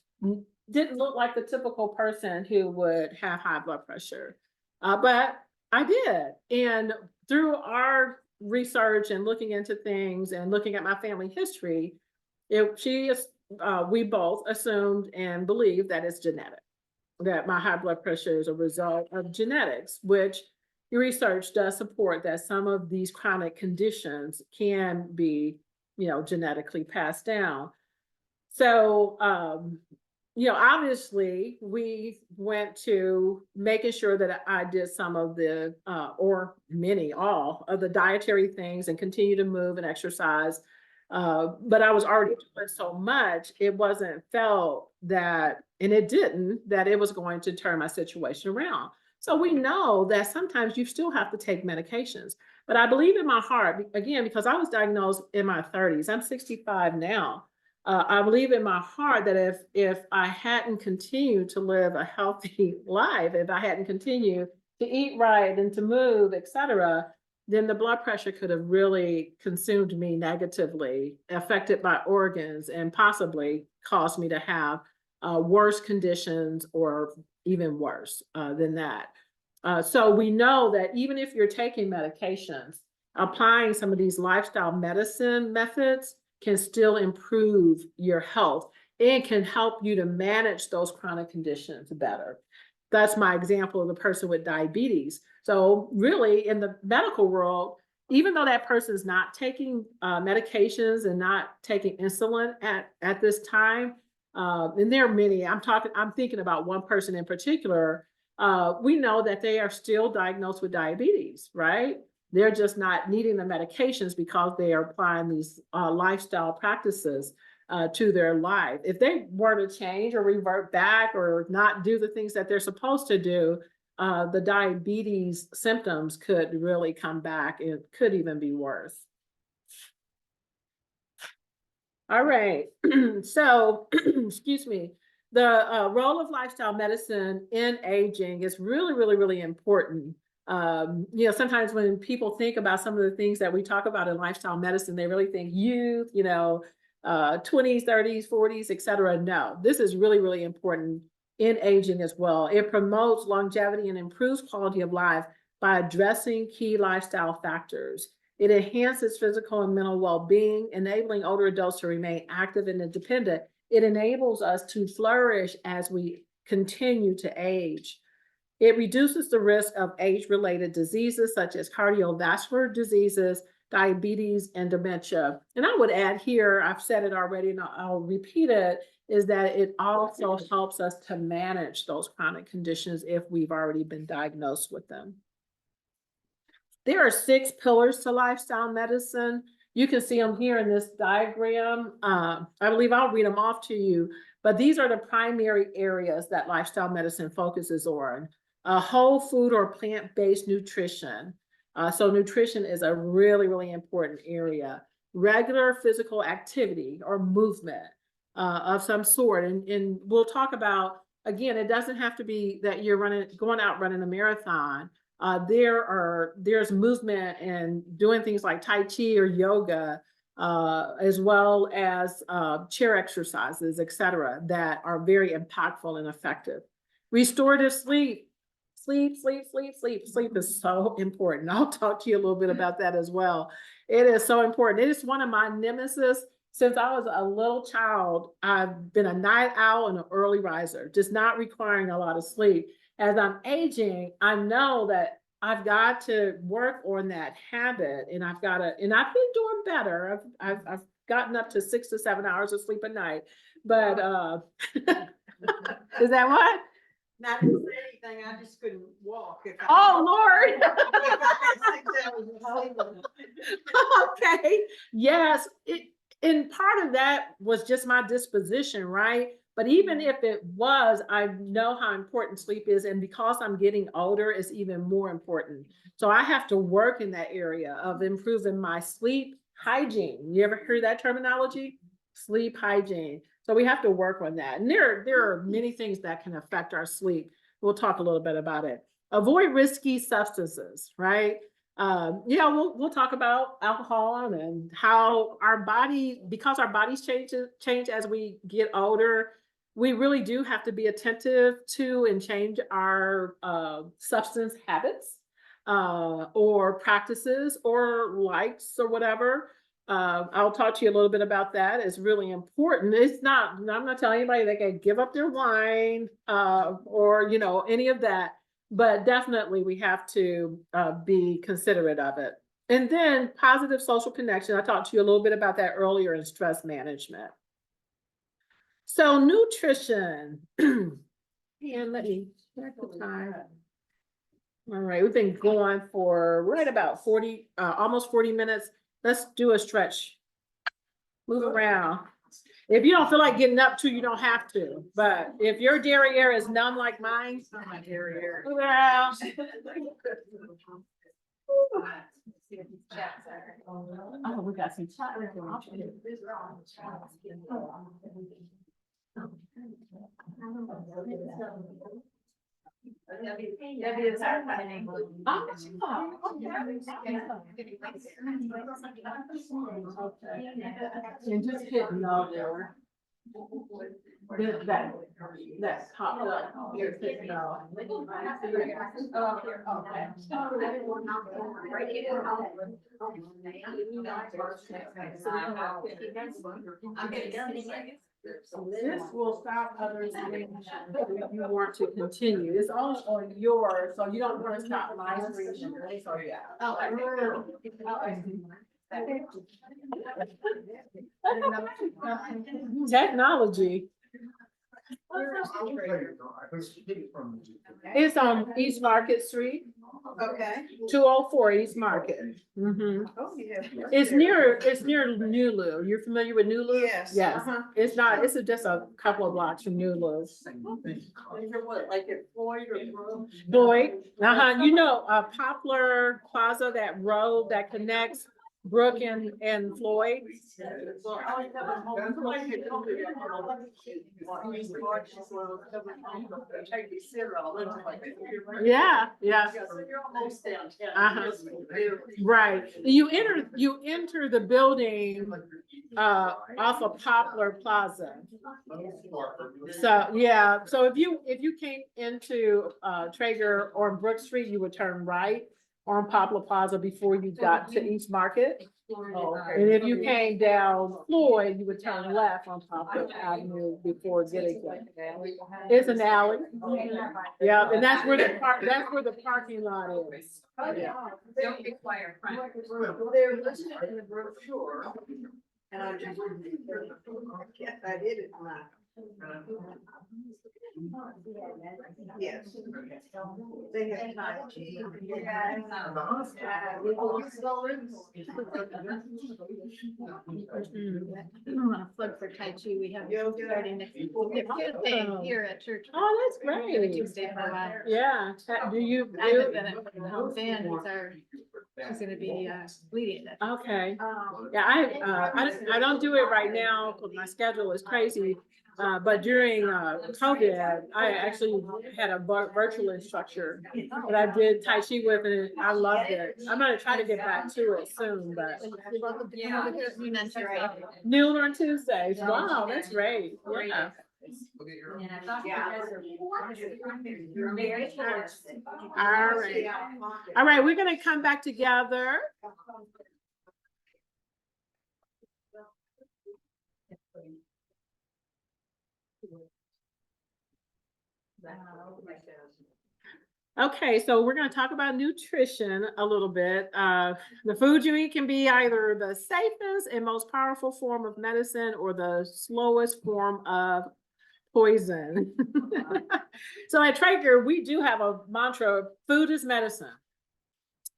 Didn't look like the typical person who would have high blood pressure, but I did. And through our research and looking into things and looking at my family history, we both assumed and believed that it's genetic, that my high blood pressure is a result of genetics, which research does support that some of these chronic conditions can be, you know, genetically passed down. So Obviously we went to making sure that I did some of the, or all of the dietary things and continue to move and exercise. But I was already doing so much, it wasn't felt that, and it didn't, that it was going to turn my situation around. So we know that sometimes you still have to take medications. But I believe in my heart, again, because I was diagnosed in my 30s, I'm 65 now. I believe in my heart that if I hadn't continued to live a healthy life, if I hadn't continued to eat right and to move, etc., then the blood pressure could have really consumed me negatively, affected my organs, and possibly caused me to have worse conditions or even worse than that. So we know that even if you're taking medications, applying some of these lifestyle medicine methods can still improve your health and can help you to manage those chronic conditions better. That's my example of the person with diabetes. So really in the medical world, even though that person is not taking medications and not taking insulin at this time, and there are many, I'm thinking about one person in particular, we know that they are still diagnosed with diabetes, right? They're just not needing the medications because they are applying these lifestyle practices to their life. If they were to change or revert back or not do the things that they're supposed to do, the diabetes symptoms could really come back and could even be worse. All right, so excuse me. The role of lifestyle medicine in aging is really, really, really important. Sometimes when people think about some of the things that we talk about in lifestyle medicine, they really think youth, 20s, 30s, 40s, etc. No, this is really, really important in aging as well. It promotes longevity and improves quality of life by addressing key lifestyle factors. It enhances physical and mental well-being, enabling older adults to remain active and independent. It enables us to flourish as we continue to age. It reduces the risk of age-related diseases such as cardiovascular diseases, diabetes, and dementia. And I would add here, I've said it already and I'll repeat it, is that it also helps us to manage those chronic conditions if we've already been diagnosed with them. There are 6 pillars to lifestyle medicine. You can see them here in this diagram. I believe I'll read them off to you, but these are the primary areas that lifestyle medicine focuses on. Whole food or plant-based nutrition. So nutrition is a really, really important area. Regular physical activity or movement of some sort. And we'll talk about, again, it doesn't have to be that you're going out running a marathon. There's movement and doing things like Tai Chi or yoga, as well as chair exercises, etc., that are very impactful and effective. Restorative sleep. Sleep is so important. I'll talk to you a little bit about that as well. It is so important. It is one of my nemesis. Since I was a little child, I've been a night owl and an early riser, just not requiring a lot of sleep. As I'm aging, I know that I've got to work on that habit, and I've been doing better. I've gotten up to 6 to 7 hours of sleep a night, but is that what? Not to say anything, I just couldn't walk. Oh, Lord. If I had 6 hours of sleep. Okay. Yes. And part of that was just my disposition, right? But even if it was, I know how important sleep is. And because I'm getting older, it's even more important. So I have to work in that area of improving my sleep hygiene. You ever heard that terminology? Sleep hygiene. So we have to work on that. And there are many things that can affect our sleep. We'll talk a little bit about it. Avoid risky substances, right? We'll talk about alcohol and how because our bodies change as we get older, we really do have to be attentive to and change our substance habits or practices or likes or whatever. I'll talk to you a little bit about that. It's really important. I'm not telling anybody they can give up their wine or any of that. But definitely we have to be considerate of it. And then positive social connection. I talked to you a little bit about that earlier in stress management. So nutrition. And let me check the time. All right, we've been going for right about 40, almost 40 minutes. Let's do a stretch. Move around. If you don't feel like getting up to, you don't have to. But if your derriere is numb like mine, move around. Oh, we got some chat. And just hit no there. That popped up. Here, hit no. This will stop others if you want to continue. It's all on yours, so you don't want to stop my screen. So yeah. Technology. It's on East Market Street, Okay. 204 East Market. Mhm. Oh, yeah. It's near Nulu. You're familiar with Nulu? Yes. Yes. Uh-huh. It's not, it's just a couple of blocks from Nulu. What, like at Floyd or Boyd, you know, Poplar Plaza, that road that connects Brook and Floyd. Yeah, yeah. Uh-huh. Right. You enter the building off of Poplar Plaza. So, yeah, so if you came into Traeger or Brook Street, you would turn right on Poplar Plaza before you got to East Market. And if you came down Floyd, you would turn left on Poplar Avenue before getting there. It's an alley. Yeah, and that's where the parking lot is. Yeah. Don't require. They're listed in the brochure. And I just, yes, I did it. Yes. They have Tai Chi. I'm gonna flip for Tai Chi. We have Yoga. starting next week. Here at church. Oh, that's Every great. Tuesday for a while. Yeah. Do you I haven't do? been at home fan, she's gonna be leading it. Okay. Yeah, I don't do it right now because my schedule is crazy. But during COVID, I actually had a virtual instructor that I did Tai Chi with, and I loved it. I'm gonna try to get back to it soon, but Yeah. noon on Tuesdays. Wow, that's great. Yeah. All right. All right, we're gonna come back together. Okay, so we're going to talk about nutrition a little bit. The food you eat can be either the safest and most powerful form of medicine or the slowest form of poison. So at Traeger, we do have a mantra: food is medicine.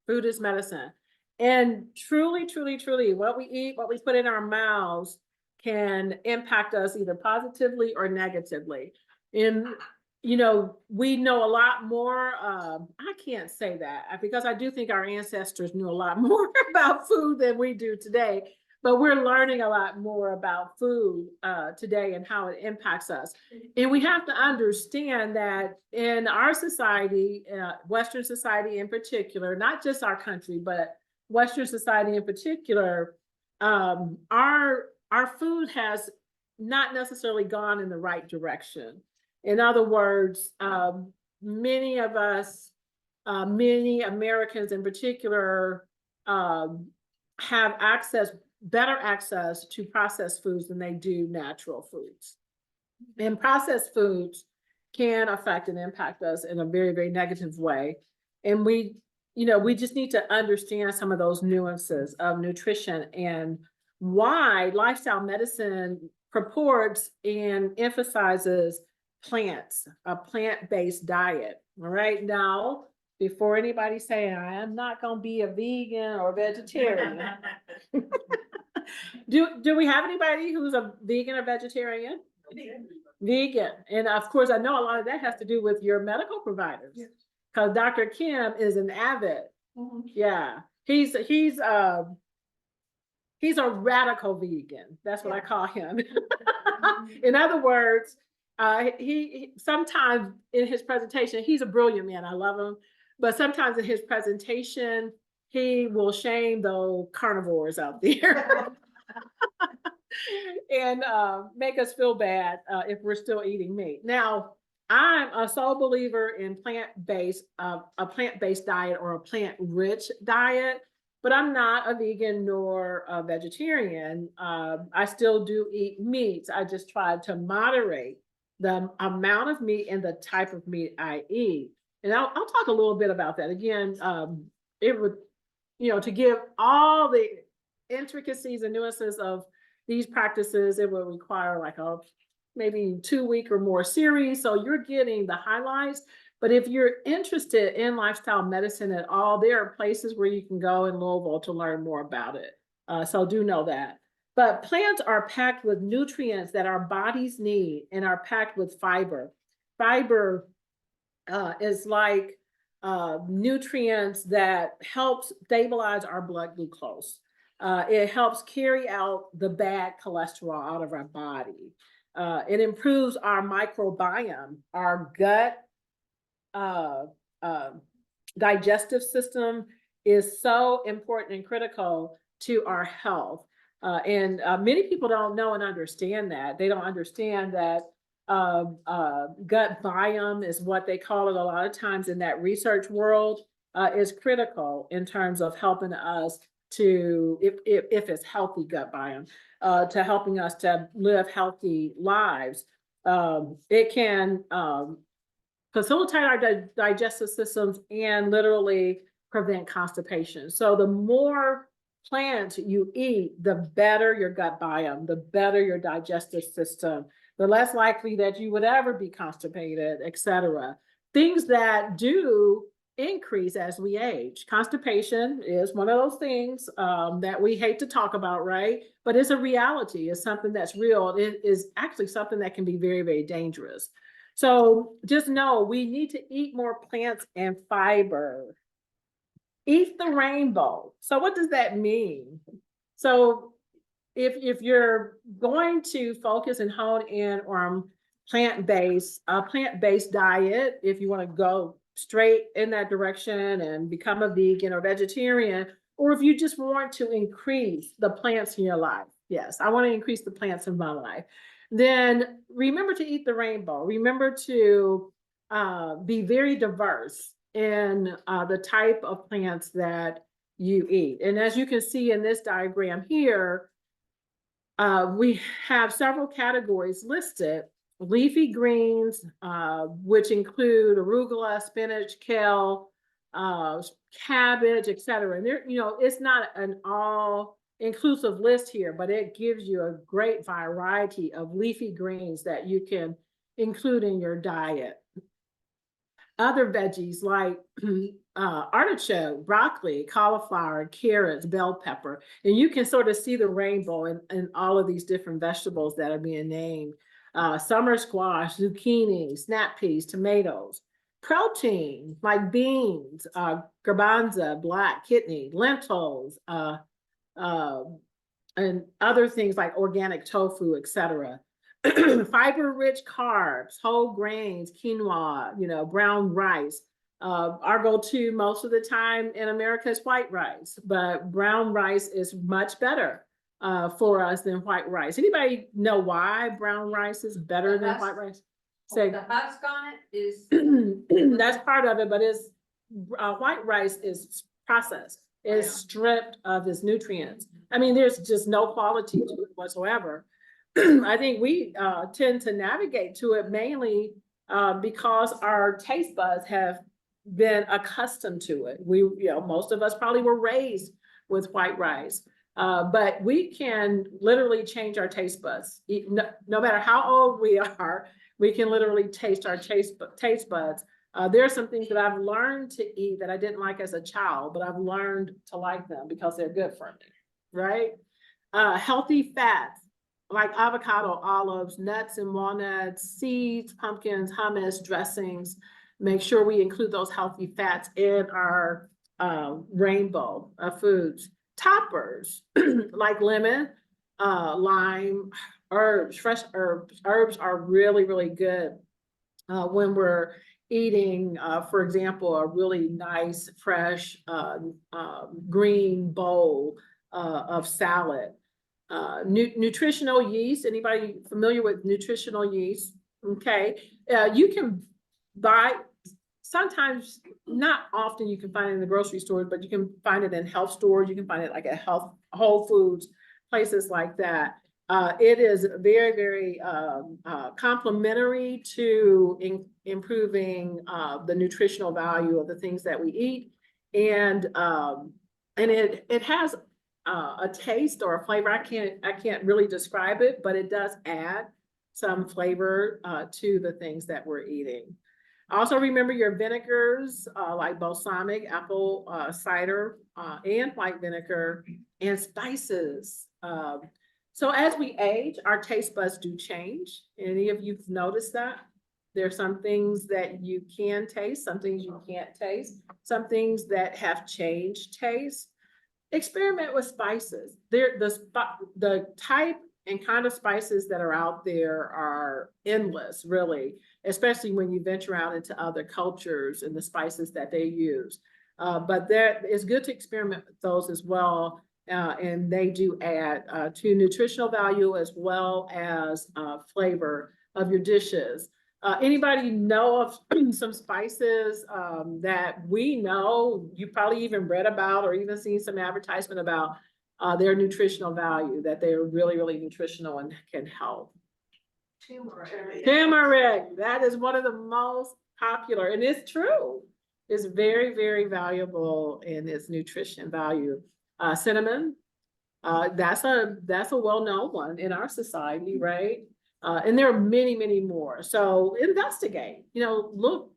Food is medicine. And truly, truly, truly, what we eat, what we put in our mouths can impact us either positively or negatively. And you know, we know a lot more. I can't say that because I do think our ancestors knew a lot more about food than we do today. But we're learning a lot more about food today and how it impacts us. And we have to understand that in our society, Western society in particular, not just our country, but Western society in particular, our food has not necessarily gone in the right direction. In other words, many of us, many Americans in particular, have better access to processed foods than they do natural foods. And processed foods can affect and impact us in a very, very negative way. And we just need to understand some of those nuances of nutrition and why lifestyle medicine purports and emphasizes plants, a plant-based diet. All right, now, before anybody saying, I am not gonna be a vegan or vegetarian. Do we have anybody who's a vegan or vegetarian? Vegan, and of course, I know a lot of that has to do with your medical providers. Because Dr. Kim is an avid, yeah, he's a radical vegan. That's what I call him. In other words, he sometimes in his presentation, he's a brilliant man. I love him, but sometimes in his presentation, he will shame those carnivores out there. And make us feel bad if we're still eating meat. Now, I'm a sole believer in a plant-based diet or a plant-rich diet, but I'm not a vegan nor a vegetarian. I still do eat meats. I just try to moderate the amount of meat and the type of meat I eat. And I'll talk a little bit about that. Again, it would, to give all the intricacies and nuances of these practices, it will require like a maybe 2-week or more series. So you're getting the highlights. But if you're interested in lifestyle medicine at all, there are places where you can go in Louisville to learn more about it. So do know that. But plants are packed with nutrients that our bodies need and are packed with fiber. Fiber is like nutrients that helps stabilize our blood glucose. It helps carry out the bad cholesterol out of our body. It improves our microbiome, our gut digestive system is so important and critical to our health. And many people don't know and understand that. They don't understand that gut biome is what they call it a lot of times in that research world, is critical in terms of helping us to, if it's healthy gut biome, to helping us to live healthy lives. It can facilitate our digestive systems and literally prevent constipation. So the more plants you eat, the better your gut biome, the better your digestive system, the less likely that you would ever be constipated, etc. Things that do increase as we age. Constipation is one of those things that we hate to talk about, right? But it's a reality. It's something that's real. It is actually something that can be very, very dangerous. So just know we need to eat more plants and fiber. Eat the rainbow. So what does that mean? So if you're going to focus and hone in on plant-based diet, if you want to go straight in that direction and become a vegan or vegetarian, or if you just want to increase the plants in your life, yes, I want to increase the plants in my life, then remember to eat the rainbow. Remember to be very diverse in the type of plants that you eat. And as you can see in this diagram here, we have several categories listed. Leafy greens, which include arugula, spinach, kale, cabbage, etc. And there, it's not an all-inclusive list here, but it gives you a great variety of leafy greens that you can include in your diet. Other veggies like artichoke, broccoli, cauliflower, carrots, bell pepper. And you can sort of see the rainbow in all of these different vegetables that are being named. Summer squash, zucchini, snap peas, tomatoes. Protein like beans, garbanzo, black kidney, lentils, and other things like organic tofu, etc. Fiber-rich carbs, whole grains, quinoa, brown rice. Our go-to most of the time in America is white rice, but brown rice is much better for us than white rice. Anybody know why brown rice is better than white rice? Say, the husk on it is. that's part of it, but white rice is processed, is stripped of its nutrients. I mean, there's just no quality to it whatsoever. I think we tend to navigate to it mainly because our taste buds have been accustomed to it. Most of us probably were raised with white rice. But we can literally change our taste buds. No matter how old we are, we can literally taste our taste buds. There are some things that I've learned to eat that I didn't like as a child, but I've learned to like them because they're good for me, right? Healthy fats like avocado, olives, nuts and walnuts, seeds, pumpkins, hummus, dressings. Make sure we include those healthy fats in our rainbow of foods. Toppers like lemon, lime, herbs, fresh herbs. Herbs are really, really good when we're eating, for example, a really nice, fresh green bowl of salad. Nutritional yeast, anybody familiar with nutritional yeast? Okay, you can buy, sometimes, not often you can find it in the grocery stores, but you can find it in health stores. You can find it like at Whole Foods, places like that. It is very, very complementary to improving the nutritional value of the things that we eat. And it has a taste or a flavor. I can't really describe it, but it does add some flavor to the things that we're eating. Also remember your vinegars like balsamic, apple cider, and white vinegar, and spices. So as we age, our taste buds do change. Any of you've noticed that? There are some things that you can taste, some things you can't taste, some things that have changed taste. Experiment with spices. The type and kind of spices that are out there are endless, really, especially when you venture out into other cultures and the spices that they use. But it's good to experiment with those as well. And they do add to nutritional value as well as flavor of your dishes. Anybody know of some spices that we know, you probably even read about or even seen some advertisement about their nutritional value, that they're really, really nutritional and can help? Turmeric, that is one of the most popular, and it's true. It's very, very valuable in its nutrition value. Cinnamon, that's a well-known one in our society, right? And there are many, many more. So investigate, look,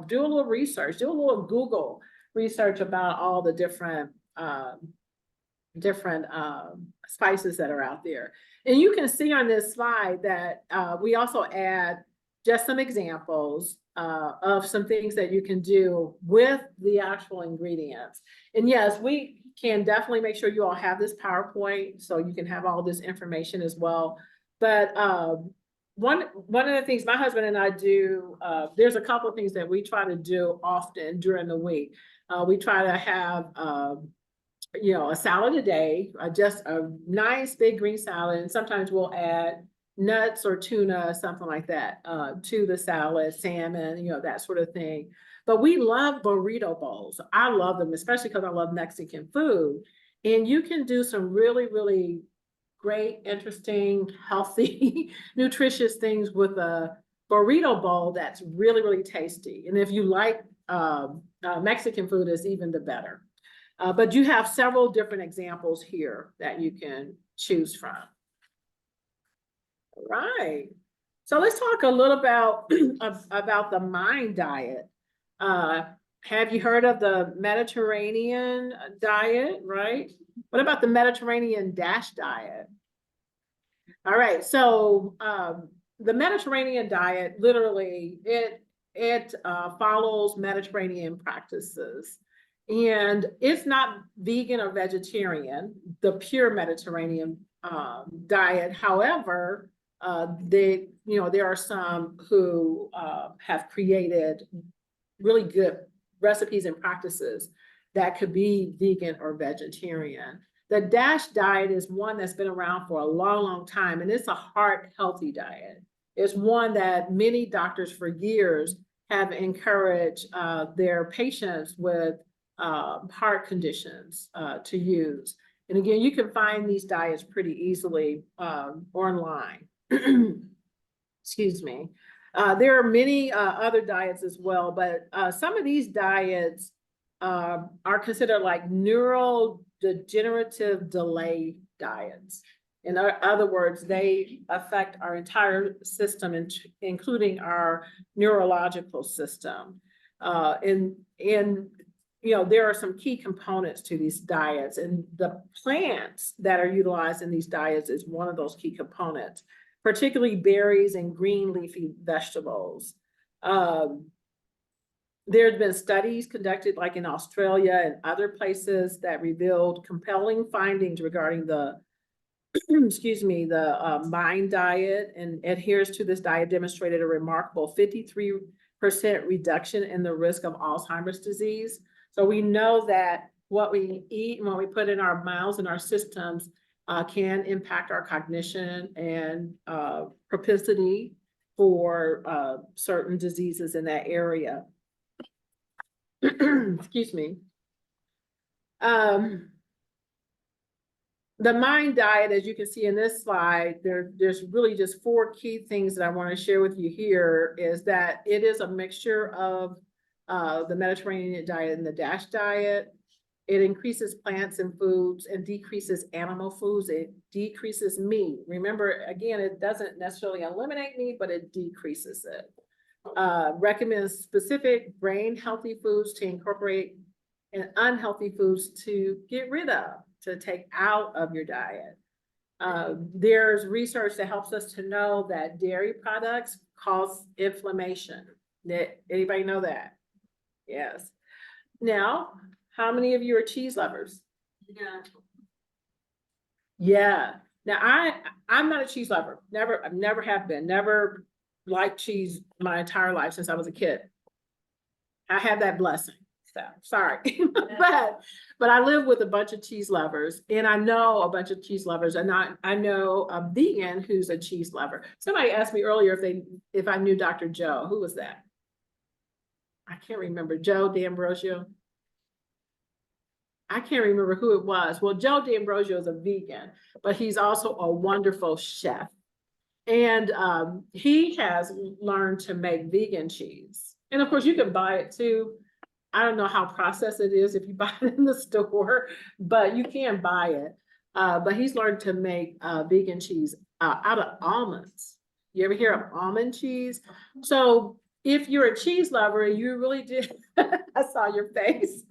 do a little research, do a little Google research about all the different spices that are out there. And you can see on this slide that we also add just some examples of some things that you can do with the actual ingredients. And yes, we can definitely make sure you all have this PowerPoint so you can have all this information as well. But one of the things my husband and I do, there's a couple of things that we try to do often during the week. We try to have a salad a day, just a nice big green salad, and sometimes we'll add nuts or tuna, something like that, to the salad, salmon, that sort of thing. But we love burrito bowls. I love them, especially because I love Mexican food. And you can do some really, really great, interesting, healthy, nutritious things with a burrito bowl that's really, really tasty. And if you like Mexican food, it's even the better. But you have several different examples here that you can choose from. All right. So let's talk a little about the mind diet. Have you heard of the Mediterranean diet, right? What about the Mediterranean DASH diet? All right, so the Mediterranean diet, literally, it follows Mediterranean practices. And it's not vegan or vegetarian, the pure Mediterranean diet. However, there are some who have created really good recipes and practices that could be vegan or vegetarian. The DASH diet is one that's been around for a long, long time, and it's a heart-healthy diet. It's one that many doctors for years have encouraged their patients with heart conditions to use. And again, you can find these diets pretty easily online. Excuse me. There are many other diets as well, but some of these diets are considered like degenerative delay diets. In other words, they affect our entire system, including our neurological system. And you know, there are some key components to these diets, and the plants that are utilized in these diets is one of those key components, particularly berries and green leafy vegetables. There have been studies conducted like in Australia and other places that revealed compelling findings regarding the excuse me, the MIND diet, and adherence to this diet demonstrated a remarkable 53% reduction in the risk of Alzheimer's disease. So we know that what we eat and what we put in our mouths and our systems can impact our cognition and propensity for certain diseases in that area. Excuse me. The MIND diet, as you can see in this slide, there's really just 4 key things that I want to share with you here, is that it is a mixture of the Mediterranean diet and the DASH diet. It increases plants and foods and decreases animal foods. It decreases meat. Remember, again, it doesn't necessarily eliminate meat, but it decreases it. Recommends specific brain healthy foods to incorporate and unhealthy foods to get rid of, to take out of your diet. There's research that helps us to know that dairy products cause inflammation. Anybody know that? Yes. Now, how many of you are cheese lovers? Yeah. Yeah. Now I'm not a cheese lover. I've never have been. Never liked cheese my entire life since I was a kid. I have that blessing. So sorry, but I live with a bunch of cheese lovers, and I know a bunch of cheese lovers, and I know a vegan who's a cheese lover. Somebody asked me earlier if I knew Dr. Joe. Who was that? I can't remember. Joe D'Ambrosio. I can't remember who it was. Well, Joe D'Ambrosio is a vegan, but he's also a wonderful chef, and he has learned to make vegan cheese. And of course, you can buy it too. I don't know how processed it is if you buy it in the store, but you can buy it. But he's learned to make vegan cheese out of almonds. You ever hear of almond cheese? So if you're a cheese lover and you really did, I saw your face.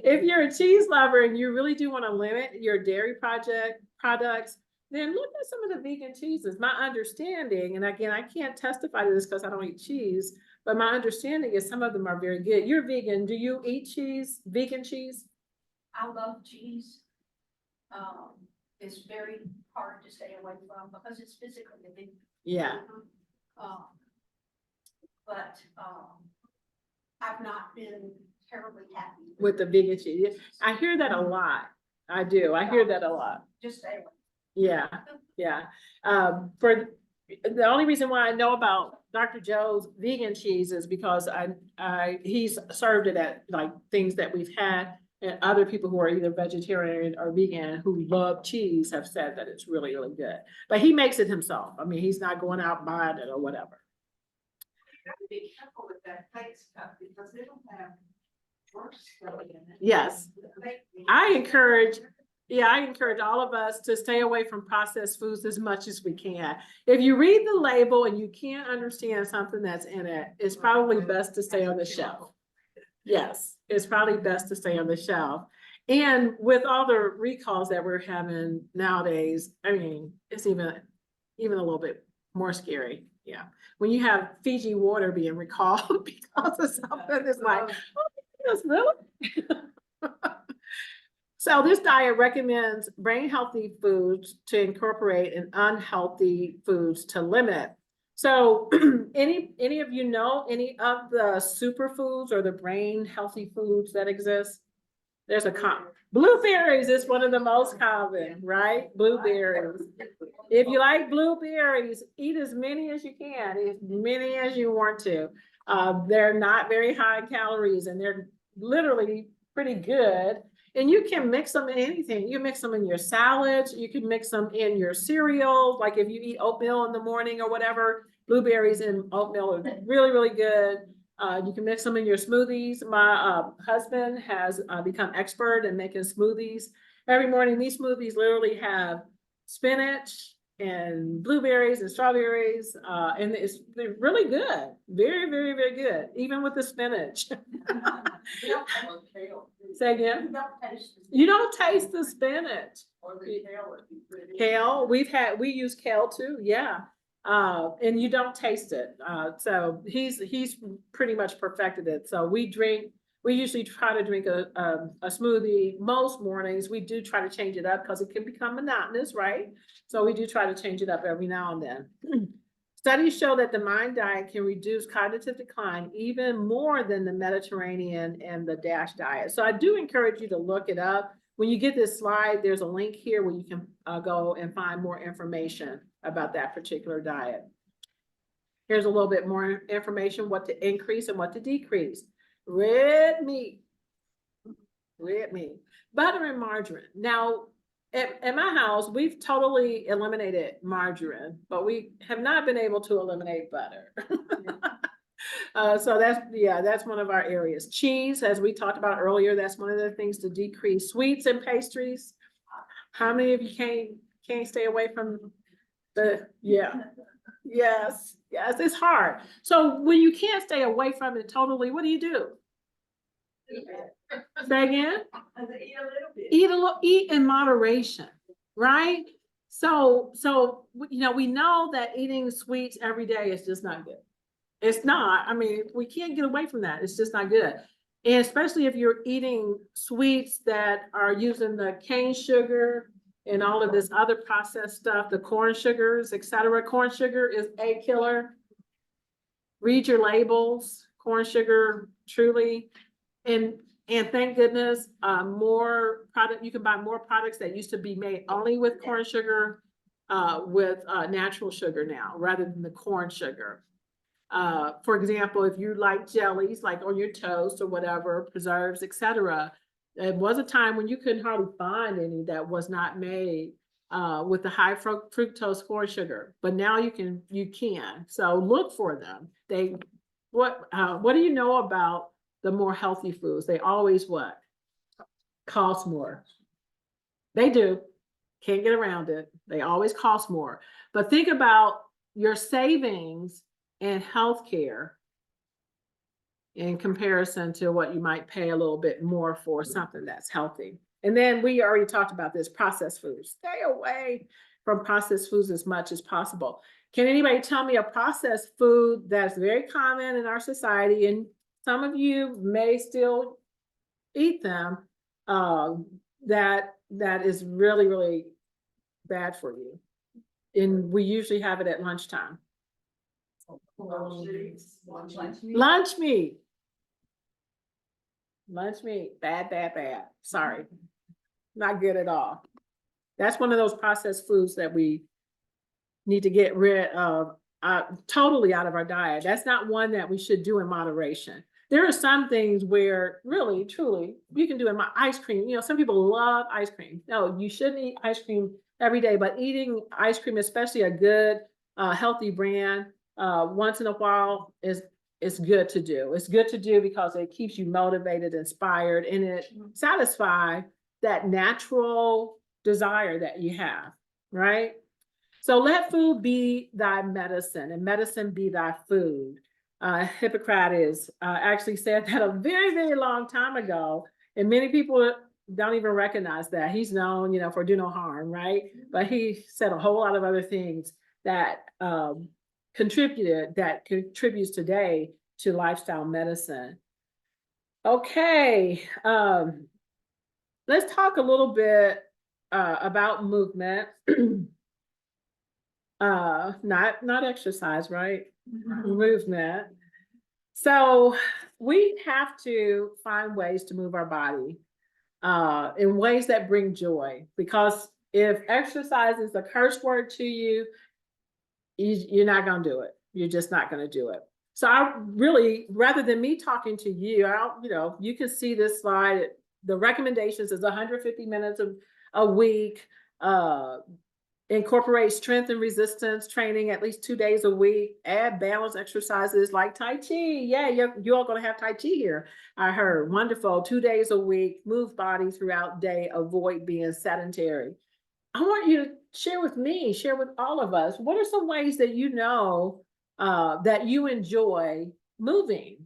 If you're a cheese lover and you really do want to limit your dairy products, then look at some of the vegan cheeses. My understanding, and again, I can't testify to this because I don't eat cheese, but my understanding is some of them are very good. You're vegan. Do you eat cheese, vegan cheese? I love cheese. It's very hard to stay away from because it's physically addictive. Yeah. But I've not been terribly happy With the vegan cheese. I hear that a lot. I do. I hear that a lot. Just stay away. Yeah, yeah. For the only reason why I know about Dr. Joe's vegan cheese is because he's served it at like things that we've had, and other people who are either vegetarian or vegan who love cheese have said that it's really, really good. But he makes it himself. I mean, he's not going out buying it or whatever. You have to be careful with that fake stuff because they don't have worse stuff in it. Yes. I encourage all of us to stay away from processed foods as much as we can. If you read the label and you can't understand something that's in it, it's probably best to stay on the shelf. Yes, it's probably best to stay on the shelf. And with all the recalls that we're having nowadays, I mean, it's even a little bit more scary. Yeah. When you have Fiji water being recalled because of something, it's like, oh, yes, really? So this diet recommends brain healthy foods to incorporate and unhealthy foods to limit. So any of you know any of the superfoods or the brain healthy foods that exist? There's blueberries is one of the most common, right? Blueberries. If you like blueberries, eat as many as you can, as many as you want to. They're not very high in calories and they're literally pretty good. And you can mix them in anything. You mix them in your salads. You can mix them in your cereal. Like if you eat oatmeal in the morning or whatever, blueberries and oatmeal are really, really good. You can mix them in your smoothies. My husband has become expert in making smoothies. Every morning, these smoothies literally have spinach and blueberries and strawberries, and they're really good. Very, very, very good, even with the spinach. Say again? You don't taste the spinach. Kale, we use kale too, yeah. And you don't taste it. So he's pretty much perfected it. So we usually try to drink a smoothie most mornings. We do try to change it up because it can become monotonous, right? So we do try to change it up every now and then. Studies show that the MIND diet can reduce cognitive decline even more than the Mediterranean and the DASH diet. So I do encourage you to look it up. When you get this slide, there's a link here where you can go and find more information about that particular diet. Here's a little bit more information, what to increase and what to decrease. Red meat, butter and margarine. Now, at my house, we've totally eliminated margarine, but we have not been able to eliminate butter. So that's one of our areas. Cheese, as we talked about earlier, that's one of the things to decrease. Sweets and pastries. How many of you can't stay away from yes, it's hard. So when you can't stay away from it totally, what do you do? Say again? Eat in moderation, right? So, we know that eating sweets every day is just not good. It's not, I mean, we can't get away from that. It's just not good. And especially if you're eating sweets that are using the cane sugar and all of this other processed stuff, the corn sugars, etc. Corn sugar is a killer. Read your labels, corn sugar, truly. And thank goodness, you can buy more products that used to be made only with corn sugar, with natural sugar now, rather than the corn sugar. For example, if you like jellies, like on your toast or whatever, preserves, etc., there was a time when you couldn't hardly find any that was not made with the high fructose corn sugar. But now you can. So look for them. What do you know about the more healthy foods? They always what? Cost more. They do. Can't get around it. They always cost more. But think about your savings in healthcare in comparison to what you might pay a little bit more for something that's healthy. And then we already talked about this, processed foods. Stay away from processed foods as much as possible. Can anybody tell me a processed food that's very common in our society, and some of you may still eat them, that is really, really bad for you? And we usually have it at lunchtime. Lunch meat. Bad. Sorry. Not good at all. That's one of those processed foods that we need to get rid of totally out of our diet. That's not one that we should do in moderation. There are some things where really, truly, you can do in my ice cream. Some people love ice cream. No, you shouldn't eat ice cream every day, but eating ice cream, especially a good, healthy brand, once in a while is good to do. It's good to do because it keeps you motivated, inspired, and it satisfies that natural desire that you have, right? So let food be thy medicine and medicine be thy food. Hippocrates actually said that a very, very long time ago, and many people don't even recognize that. He's known, for do no harm, right? But he said a whole lot of other things that contributes today to lifestyle medicine. Okay, let's talk a little bit about movement. Not exercise, right? Movement. So we have to find ways to move our body in ways that bring joy, because if exercise is a curse word to you, you're not going to do it. You're just not going to do it. So I really, rather than me talking to you, you can see this slide. The recommendations is 150 minutes a week. Incorporate strength and resistance training at least 2 days a week. Add balance exercises like Tai Chi. Yeah, you're all going to have Tai Chi here. I heard. Wonderful. 2 days a week. Move body throughout day. Avoid being sedentary. I want you to share with me, share with all of us, what are some ways that you know that you enjoy moving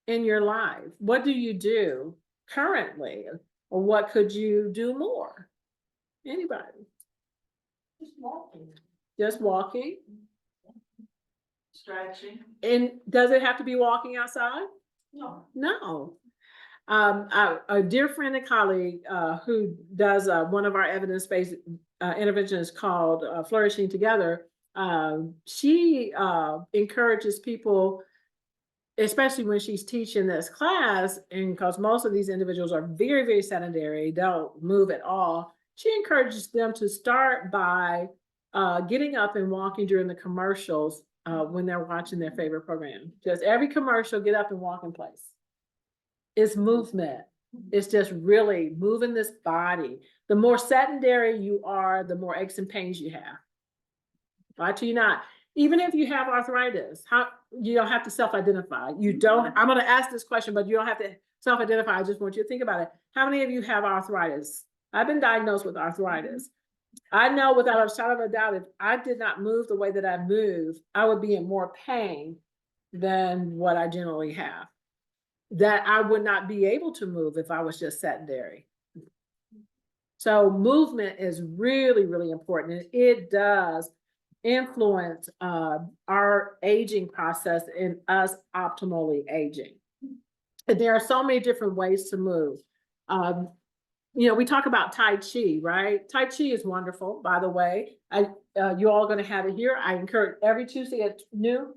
in your life? What do you do currently? Or what could you do more? Anybody? Just walking. Just walking? Stretching. And does it have to be walking outside? No. No. A dear friend and colleague who does one of our evidence-based interventions called Flourishing Together, she encourages people, especially when she's teaching this class, and because most of these individuals are very, very sedentary, don't move at all, she encourages them to start by getting up and walking during the commercials when they're watching their favorite program. Just every commercial, get up and walk in place. It's movement. It's just really moving this body. The more sedentary you are, the more aches and pains you have. Lie to you not. Even if you have arthritis, you don't have to self-identify. You don't, I'm going to ask this question, but you don't have to self-identify. I just want you to think about it. How many of you have arthritis? I've been diagnosed with arthritis. I know without a shadow of a doubt, if I did not move the way that I move, I would be in more pain than what I generally have. That I would not be able to move if I was just sedentary. So movement is really, really important. And it does influence our aging process and us optimally aging. And there are so many different ways to move. You know, we talk about Tai Chi, right? Tai Chi is wonderful, by the way. You all going to have it here. I encourage every Tuesday at noon.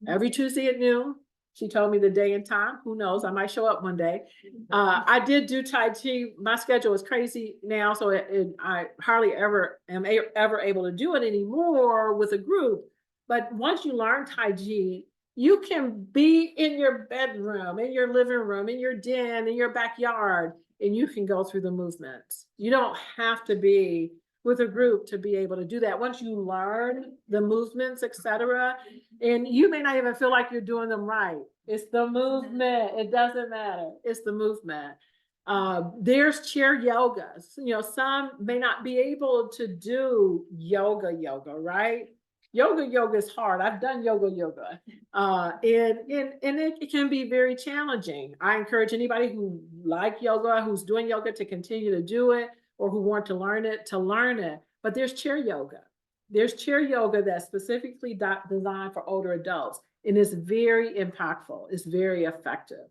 Every Tuesday at noon. She told me the day and time. Who knows? I might show up one day. I did do Tai Chi. My schedule is crazy now, so I hardly ever am ever able to do it anymore with a group. But once you learn Tai Chi, you can be in your bedroom, in your living room, in your den, in your backyard, and you can go through the movements. You don't have to be with a group to be able to do that. Once you learn the movements, etc., and you may not even feel like you're doing them right. It's the movement. It doesn't matter. It's the movement. There's chair yogas. You know, some may not be able to do yoga, right? Yoga is hard. I've done yoga. And it can be very challenging. I encourage anybody who like yoga, who's doing yoga, to continue to do it, or who want to learn it. But there's chair yoga. There's chair yoga that's specifically designed for older adults, and it's very impactful. It's very effective.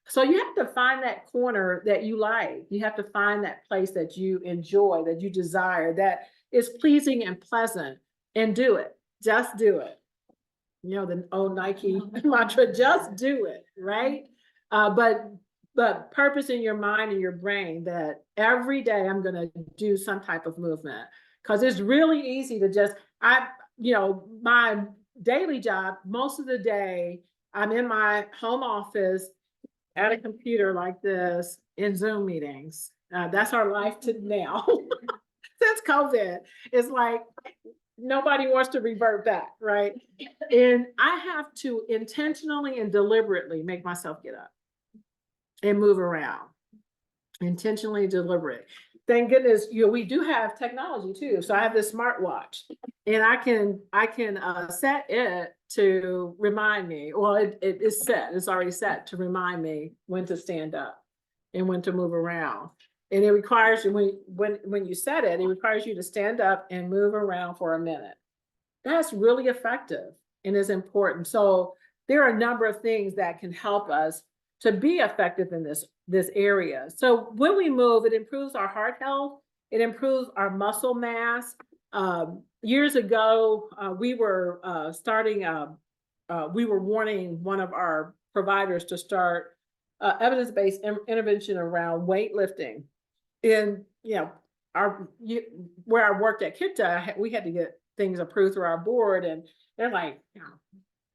So you have to find that corner that you like. You have to find that place that you enjoy, that you desire, that is pleasing and pleasant, and do it. Just do it. You know, the old Nike mantra, just do it, right? But purpose in your mind and your brain that every day I'm going to do some type of movement, because it's really easy to just, my daily job, most of the day, I'm in my home office at a computer like this in Zoom meetings. That's our life to now. Since COVID, it's like nobody wants to revert back, right? And I have to intentionally and deliberately make myself get up and move around, intentionally deliberate. Thank goodness, we do have technology too. So I have this smartwatch, and I can set it to remind me. Well, it is set. It's already set to remind me when to stand up and when to move around. And it requires you, when you set it, it requires you to stand up and move around for a minute. That's really effective and is important. So there are a number of things that can help us to be effective in this area. So when we move, it improves our heart health. It improves our muscle mass. Years ago, we were warning one of our providers to start evidence-based intervention around weightlifting. And where I worked at Kita, we had to get things approved through our board, and they're like,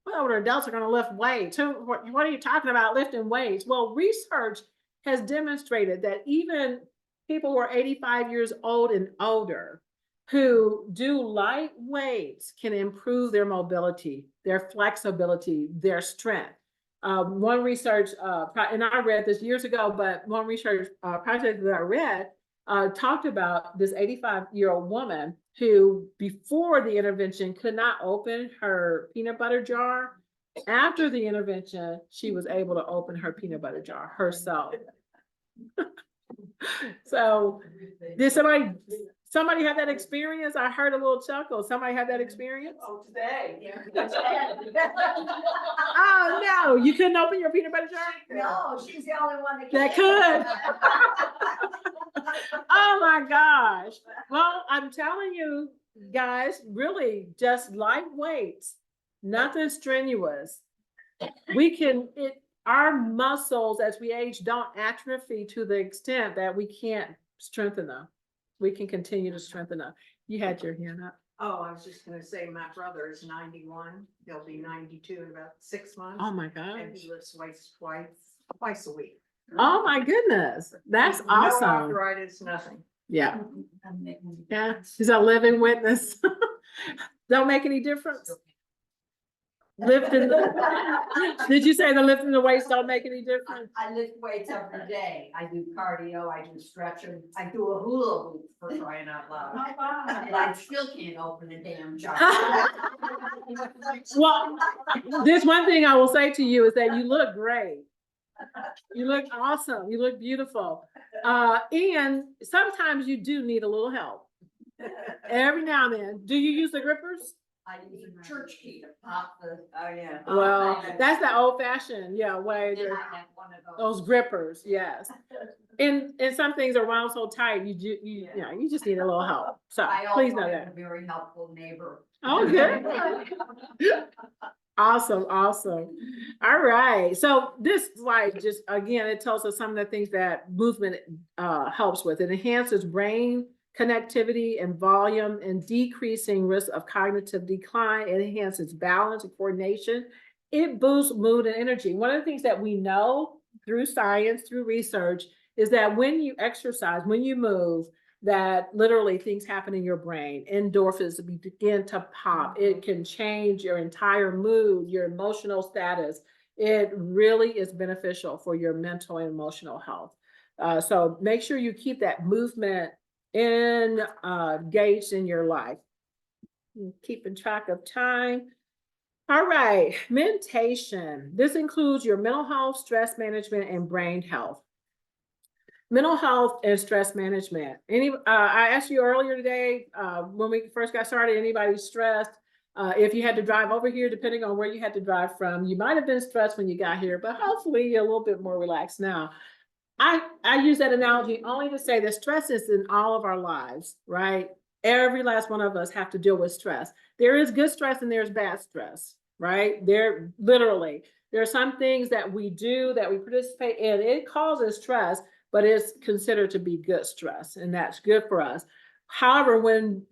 well, older adults are going to lift weights. What are you talking about lifting weights? Well, research has demonstrated that even people who are 85 years old and older, who do light weights can improve their mobility, their flexibility, their strength. One research, and I read this years ago, but one research project that I read talked about this 85-year-old woman who, before the intervention, could not open her peanut butter jar. After the intervention, she was able to open her peanut butter jar herself. So, did somebody have that experience? I heard a little chuckle. Somebody have that experience? Oh, today. Oh, no, you couldn't open your peanut butter jar? No, she's the only one That can. Oh my gosh. Well, I'm telling you guys, really just light weights, nothing strenuous. Our muscles as we age don't atrophy to the extent that we can't strengthen them. We can continue to strengthen them. You had your hand up. Oh, I was just gonna say, my brother is 91, he'll be 92 in about 6 months. Oh my And gosh. he lifts weights twice a week. Oh my goodness. That's No awesome. arthritis, nothing. Yeah. Yeah. He's a living witness. Don't make any difference. Lifting. Did you say the lifting the weights don't make any difference? I lift weights every day. I do cardio, I do stretching, I do a hula hoop for crying out loud. And I still can't open a damn jar. Well, there's one thing I will say to you is that you look great. You look awesome. You look beautiful. And sometimes you do need a little help. Every now and then. Do you use the grippers? I use a church key to pop the. Oh, yeah. Well, that's the old fashioned, way. Then I have one of Those grippers, yes. And some things are wound so tight, you just need a little help. So I please also know have that. a very helpful neighbor. Oh, good. Awesome, awesome. All right. So this slide just, again, it tells us some of the things that movement helps with. It enhances brain connectivity and volume and decreasing risk of cognitive decline. It enhances balance and coordination. It boosts mood and energy. One of the things that we know through science, through research, is that when you exercise, when you move, that literally things happen in your brain. Endorphins begin to pop. It can change your entire mood, your emotional status. It really is beneficial for your mental and emotional health. So make sure you keep that movement engaged in your life. Keeping track of time. All right, mentation. This includes your mental health, stress management, and brain health. Mental health and stress management. I asked you earlier today, when we first got started, anybody stressed? If you had to drive over here, depending on where you had to drive from, you might have been stressed when you got here, but hopefully you're a little bit more relaxed now. I use that analogy only to say that stress is in all of our lives, right? Every last one of us have to deal with stress. There is good stress and there's bad stress, right? There are some things that we do, that we participate in. It causes stress, but it's considered to be good stress, and that's good for us. However, when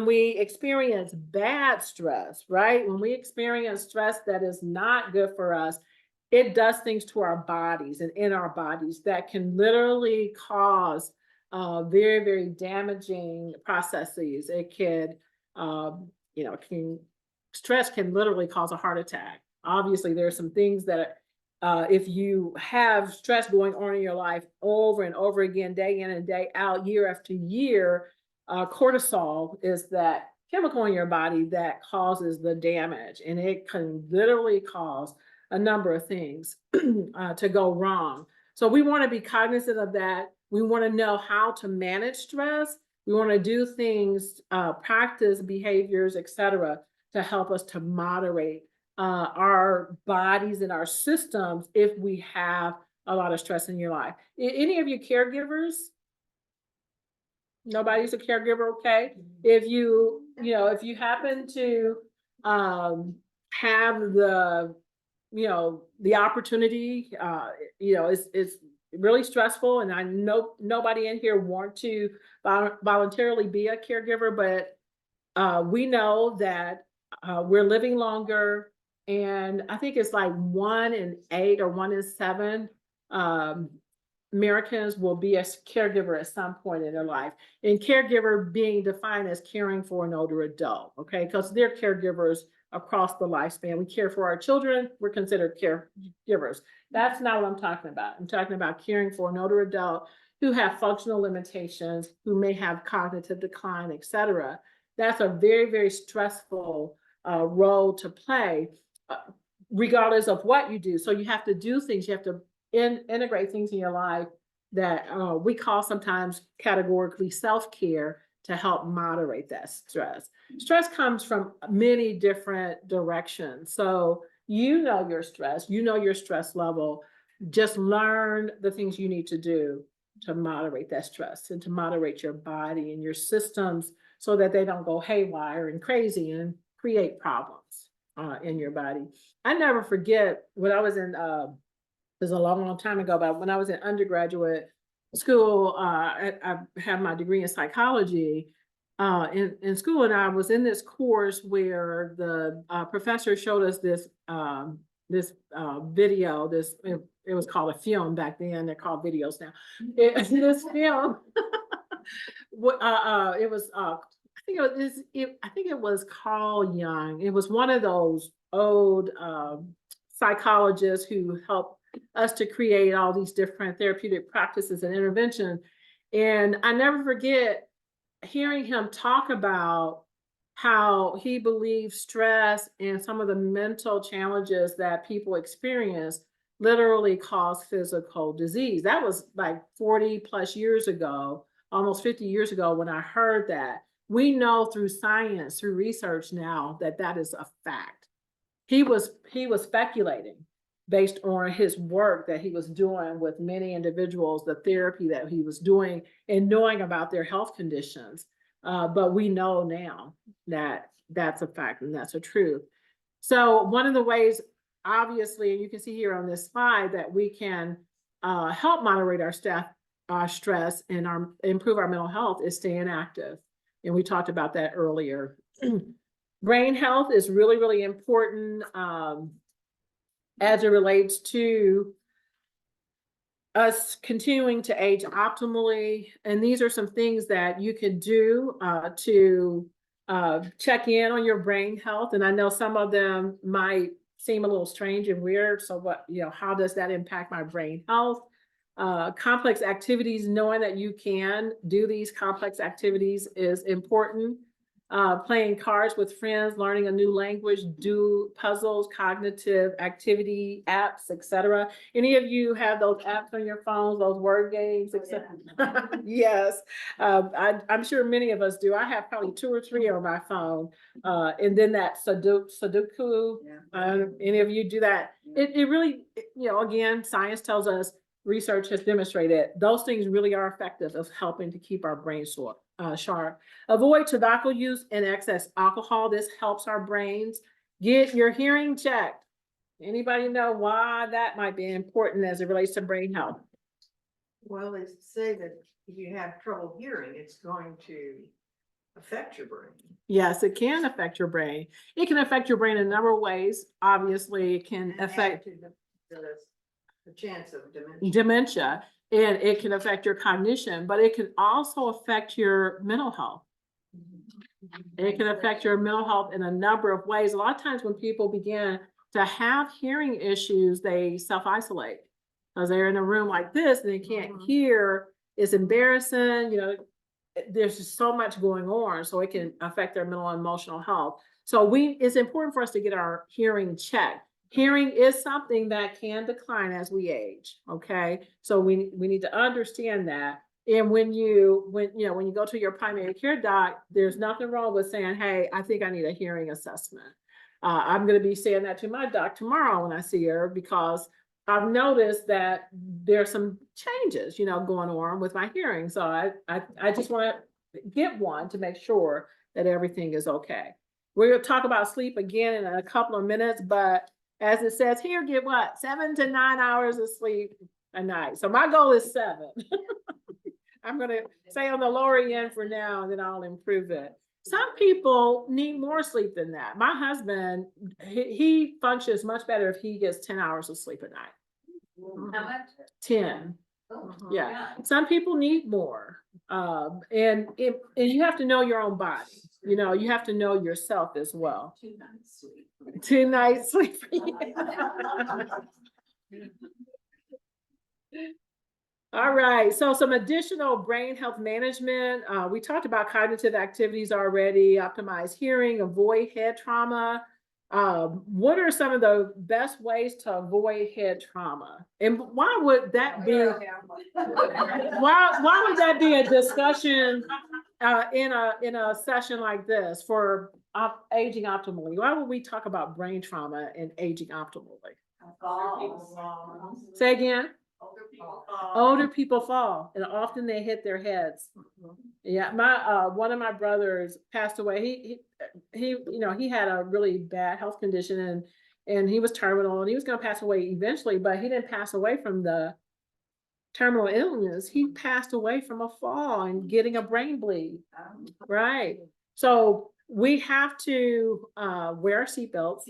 we experience bad stress, right? When we experience stress that is not good for us, it does things to our bodies and in our bodies that can literally cause very, very damaging processes. It can, stress can literally cause a heart attack. Obviously, there are some things that if you have stress going on in your life over and over again, day in and day out, year after year, cortisol is that chemical in your body that causes the damage, and it can literally cause a number of things to go wrong. So we want to be cognizant of that. We want to know how to manage stress. We want to do things, practice behaviors, etc., to help us to moderate our bodies and our systems if we have a lot of stress in your life. Any of you caregivers? Nobody's a caregiver, okay? If you happen to have the opportunity, it's really stressful, and I know nobody in here want to voluntarily be a caregiver, but we know that we're living longer, and I think it's like 1 in 8 or 1 in 7 Americans will be a caregiver at some point in their life. And caregiver being defined as caring for an older adult, okay? Because they're caregivers across the lifespan. We care for our children, we're considered caregivers. That's not what I'm talking about. I'm talking about caring for an older adult who have functional limitations, who may have cognitive decline, et cetera. That's a very, very stressful role to play, regardless of what you do. So you have to do things, you have to integrate things in your life that we call sometimes categorically self-care to help moderate that stress. Stress comes from many different directions. So you know your stress, you know your stress level. Just learn the things you need to do to moderate that stress and to moderate your body and your systems so that they don't go haywire and crazy and create problems in your body. I never forget when I was in, it was a long, long time ago, but when I was in undergraduate school, I had my degree in psychology in school, and I was in this course where the professor showed us this video. It was called a film back then. They're called videos now. This film, it was I think it was Carl Jung. It was one of those old psychologists who helped us to create all these different therapeutic practices and interventions. And I never forget hearing him talk about how he believes stress and some of the mental challenges that people experience literally cause physical disease. That was like 40 plus years ago, almost 50 years ago when I heard that. We know through science, through research now that that is a fact. He was speculating based on his work that he was doing with many individuals, the therapy that he was doing, and knowing about their health conditions. But we know now that that's a fact and that's a truth. So one of the ways, obviously, and you can see here on this slide, that we can help moderate our stress and improve our mental health is staying active. And we talked about that earlier. Brain health is really, really important as it relates to us continuing to age optimally. And these are some things that you can do to check in on your brain health. And I know some of them might seem a little strange and weird. So how does that impact my brain health? Complex activities, knowing that you can do these complex activities is important. Playing cards with friends, learning a new language, do puzzles, cognitive activity apps, etc. Any of you have those apps on your phones, those word games, etc.? Yes, I'm sure many of us do. I have probably 2 or 3 on my phone. And then that Sudoku, any of you do that? It really, again, science tells us, research has demonstrated those things really are effective of helping to keep our brains sharp. Avoid tobacco use and excess alcohol. This helps our brains. Get your hearing checked. Anybody know why that might be important as it relates to brain health? Well, they say that if you have trouble hearing, it's going to affect your brain. Yes, it can affect your brain. It can affect your brain in a number of ways. Obviously, it can affect the chance of dementia, and it can affect your cognition, but it can also affect your mental health. It can affect your mental health in a number of ways. A lot of times when people begin to have hearing issues, they self-isolate because they're in a room like this and they can't hear. It's embarrassing. There's just so much going on, so it can affect their mental and emotional health. So it's important for us to get our hearing checked. Hearing is something that can decline as we age. Okay, so we need to understand that. And when you go to your primary care doc, there's nothing wrong with saying, "Hey, I think I need a hearing assessment." I'm going to be saying that to my doc tomorrow when I see her, because I've noticed that there's some changes, going on with my hearing. So I just want to get one to make sure that everything is okay. We're going to talk about sleep again in a couple of minutes, but as it says here, get what? 7 to 9 hours of sleep a night. So my goal is 7. I'm going to say on the lower end for now, and then I'll improve it. Some people need more sleep than that. My husband, he functions much better if he gets 10 hours of sleep a night. How much? 10. Yeah, some people need more. And you have to know your own body. You know, you have to know yourself as well. 2 nights sleep. 2 nights sleep. All right, so some additional brain health management. We talked about cognitive activities already, optimize hearing, avoid head trauma. What are some of the best ways to avoid head trauma? And why would that be? Why would that be a discussion in a session like this for aging optimally? Why would we talk about brain trauma and aging optimally? Say again. Older people fall, and often they hit their heads. Yeah, my one of my brothers passed away. He you know, he had a really bad health condition, and he was terminal, and he was going to pass away eventually, but he didn't pass away from the terminal illness. He passed away from a fall and getting a brain bleed. Right. So we have to wear seatbelts,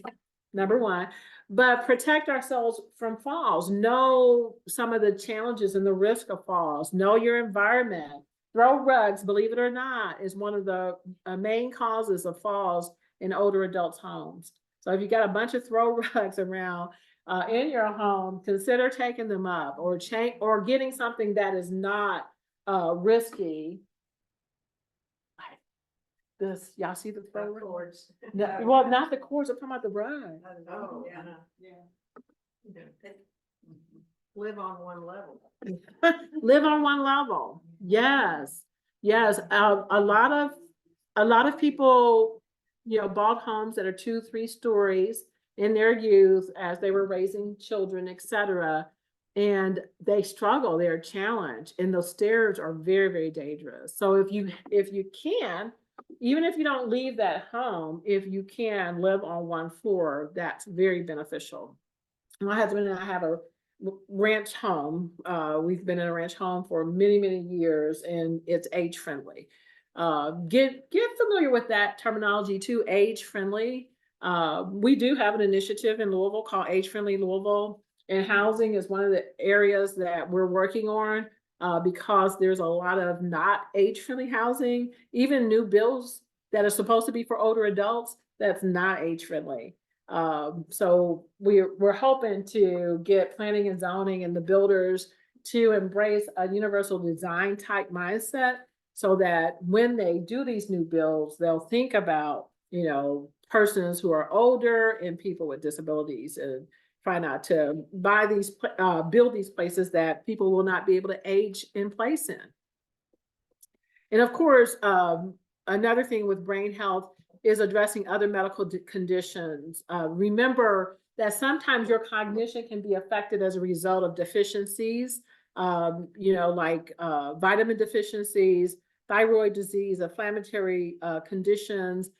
number one, but protect ourselves from falls. Know some of the challenges and the risk of falls. Know your environment. Throw rugs, believe it or not, is one of the main causes of falls in older adults' homes. So if you got a bunch of throw rugs around in your home, consider taking them up or getting something that is not risky. This, y'all see the throw cords? No, well, not the cords. I'm talking about the rug. Oh, yeah. Live on one level. Live on one level. Yes, yes. A lot of people, you know, bought homes that are 2, 3 stories in their youth as they were raising children, etc. And they struggle. They're challenged, and those stairs are very, very dangerous. So if you can, even if you don't leave that home, if you can live on one floor, that's very beneficial. My husband and I have a ranch home. We've been in a ranch home for many, many years, and it's age friendly. Get familiar with that terminology too, age friendly. We do have an initiative in Louisville called Age Friendly Louisville, and housing is one of the areas that we're working on because there's a lot of not age friendly housing, even new builds that are supposed to be for older adults that's not age friendly. So we're hoping to get planning and zoning and the builders to embrace a universal design type mindset so that when they do these new builds, they'll think about, you know, persons who are older and people with disabilities, and try not to build these places that people will not be able to age in place in. And of course, another thing with brain health is addressing other medical conditions. Remember that sometimes your cognition can be affected as a result of deficiencies, you know, like vitamin deficiencies, thyroid disease, inflammatory conditions.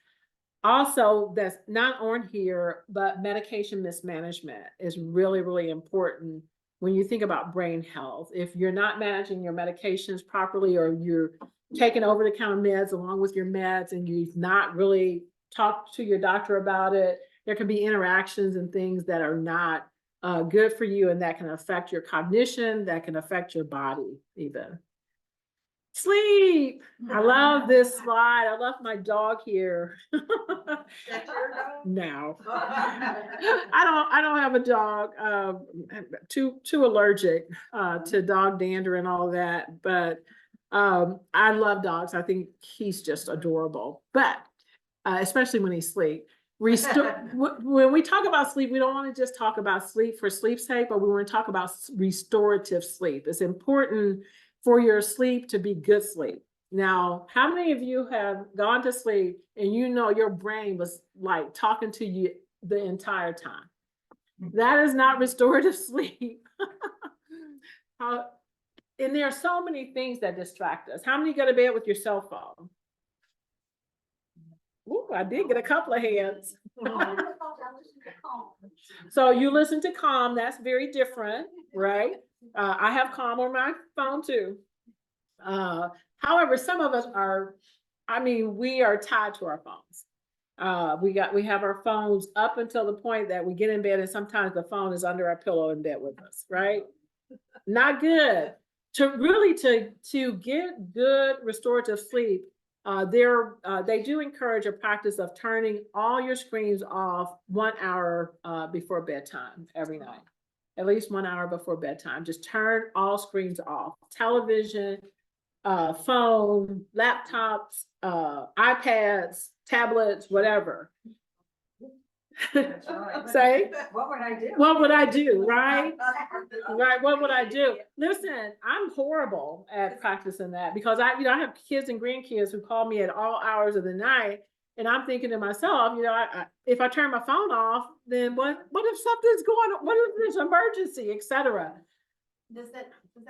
Also, that's not on here, but medication mismanagement is really, really important when you think about brain health. If you're not managing your medications properly, or you're taking over-the-counter meds along with your meds and you've not really talked to your doctor about it, there can be interactions and things that are not good for you, and that can affect your cognition, that can affect your body even. Sleep. I love this slide. I love my dog here. That's your dog? No, I don't have a dog. Too allergic to dog dander and all that. But I love dogs. I think he's just adorable. But especially when he sleeps. When we talk about sleep, we don't want to just talk about sleep for sleep's sake, but we want to talk about restorative sleep. It's important for your sleep to be good sleep. Now, how many of you have gone to sleep and you know your brain was like talking to you the entire time? That is not restorative sleep. And there are so many things that distract us. How many go to bed with your cell phone? Ooh, I did get a couple of hands. So you listen to Calm, that's very different, right? I have Calm on my phone too. However, some of us are, we are tied to our phones. We have our phones up until the point that we get in bed, and sometimes the phone is under our pillow in bed with us, right? Not good. to really to get good restorative sleep, they do encourage a practice of turning all your screens off 1 hour before bedtime every night. At least 1 hour before bedtime. Just turn all screens off. Television, phone, laptops, iPads, tablets, whatever. Say, What would I do? what would I do, right? Right, what would I do? Listen, I'm horrible at practicing that because I have kids and grandkids who call me at all hours of the night, and I'm thinking to myself, if I turn my phone off, then what if something's going on? What if there's an emergency, etc. Does that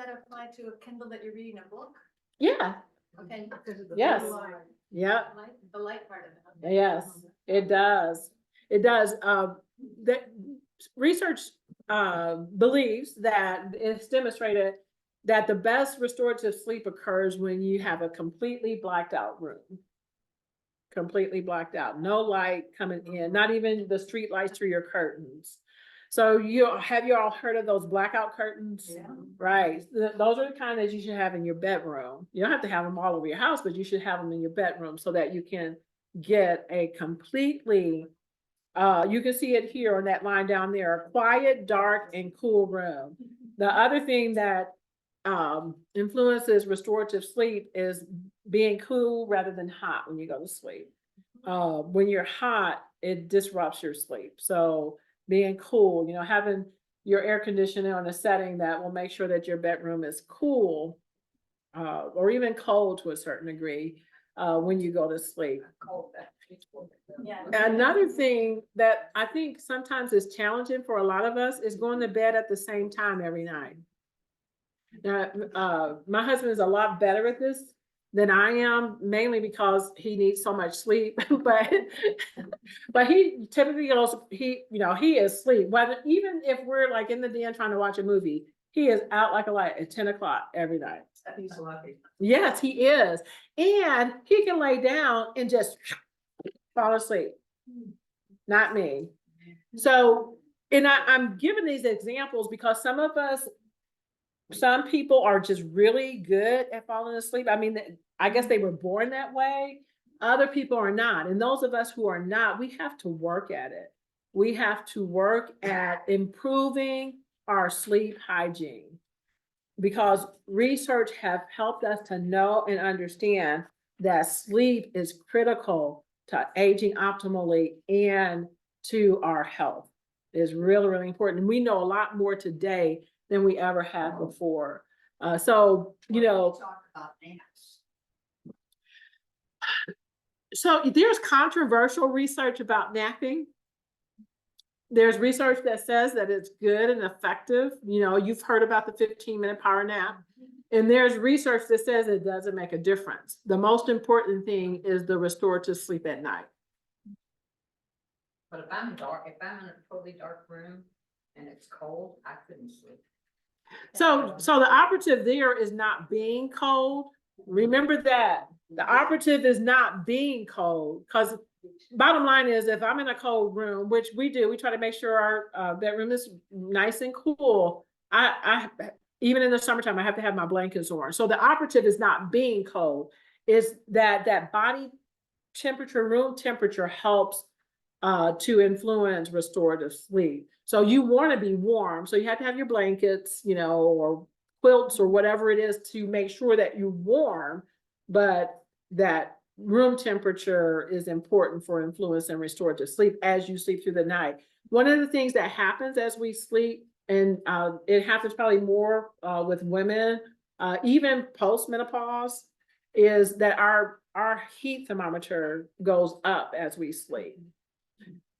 apply to a Kindle that you're reading a book? Yeah, Okay. Because of the Yes. blue light. yeah. The light part of it. Yes, it does. It does. The research believes that it's demonstrated that the best restorative sleep occurs when you have a completely blacked out room. Completely blacked out, no light coming in, not even the street lights through your curtains. So have you all heard of those blackout curtains? Yeah. Right. Those are the kind that you should have in your bedroom. You don't have to have them all over your house, but you should have them in your bedroom so that you can get a completely, you can see it here on that line down there, a quiet, dark, and cool room. The other thing that influences restorative sleep is being cool rather than hot when you go to sleep. When you're hot, it disrupts your sleep. So being cool, having your air conditioning on a setting that will make sure that your bedroom is cool, or even cold to a certain degree, when you go to sleep. Yeah. Another thing that I think sometimes is challenging for a lot of us is going to bed at the same time every night. Now, my husband is a lot better at this than I am, mainly because he needs so much sleep, but he typically goes, he is asleep. Whether, even if we're like in the den trying to watch a movie, he is out like a light at 10 o'clock every night. He's lucky. Yes, he is. And he can lay down and just fall asleep. Not me. So, and I'm giving these examples because some people are just really good at falling asleep. I mean, I guess they were born that way. Other people are not. And those of us who are not, we have to work at it. We have to work at improving our sleep hygiene, because research have helped us to know and understand that sleep is critical to aging optimally and to our health. It is really, really important. And we know a lot more today than we ever had before. So Talk about naps. So there's controversial research about napping. There's research that says that it's good and effective. You've heard about the 15-minute power nap. And there's research that says it doesn't make a difference. The most important thing is the restorative sleep at night. But if I'm in a totally dark room and it's cold, I couldn't sleep. So the operative there is not being cold. Remember that. The operative is not being cold, because bottom line is, if I'm in a cold room, which we do, we try to make sure our bedroom is nice and cool. I even in the summertime, I have to have my blankets on. So the operative is not being cold, is that body temperature, room temperature helps to influence restorative sleep. So you want to be warm. So you have to have your blankets, or quilts or whatever it is to make sure that you're warm, but that room temperature is important for influence and restorative sleep as you sleep through the night. One of the things that happens as we sleep, and it happens probably more with women, even post-menopause, is that our heat thermometer goes up as we sleep.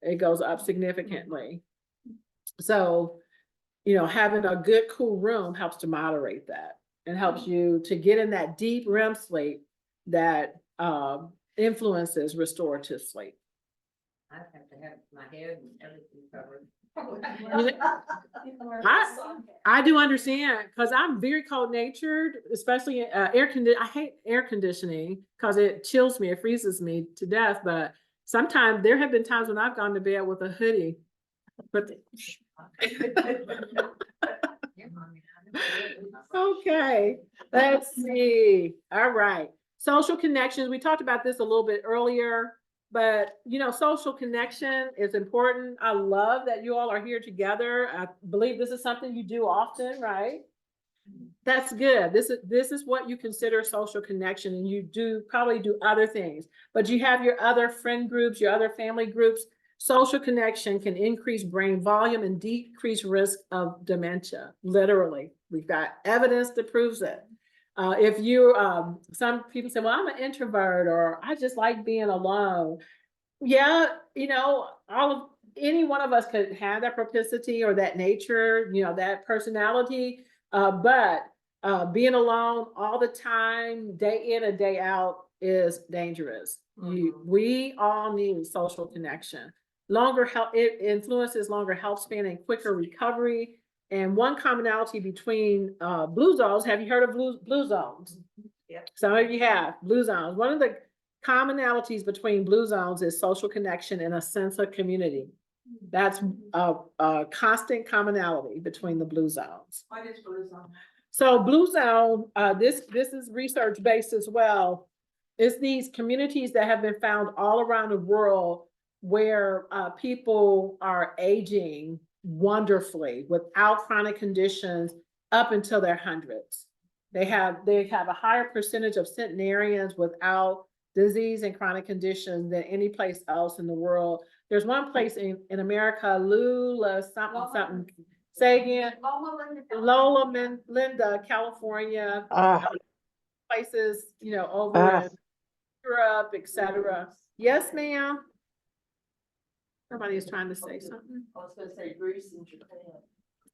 It goes up significantly. So, having a good cool room helps to moderate that and helps you to get in that deep REM sleep that influences restorative sleep. I have to have my head and everything covered. I do understand, because I'm very cold natured, especially I hate air conditioning because it chills me, it freezes me to death. But sometimes there have been times when I've gone to bed with a hoodie. But Okay, let's see. All right. Social connections. We talked about this a little bit earlier, but social connection is important. I love that you all are here together. I believe this is something you do often, right? That's good. This is what you consider social connection, and you probably do other things, but you have your other friend groups, your other family groups. Social connection can increase brain volume and decrease risk of dementia. Literally, we've got evidence that proves it. If you, some people say, well, I'm an introvert, or I just like being alone. Yeah, any one of us could have that propensity or that nature, that personality. But being alone all the time, day in and day out, is dangerous. We all need social connection. It influences longer health span and quicker recovery. And one commonality between blue zones, have you heard of blue zones? Yep. Some of you have blue zones. One of the commonalities between blue zones is social connection and a sense of community. That's a constant commonality between the blue zones. What is blue zone? So blue zone, this is research based as well. It's these communities that have been found all around the world where people are aging wonderfully without chronic conditions up until their hundreds. They have a higher percentage of centenarians without disease and chronic conditions than any place else in the world. There's one place in America, Lula something. Say again. Linda, California. Places, over in Europe, etc. Yes, ma'am. Somebody is trying to say something. I was gonna say Greece and Japan.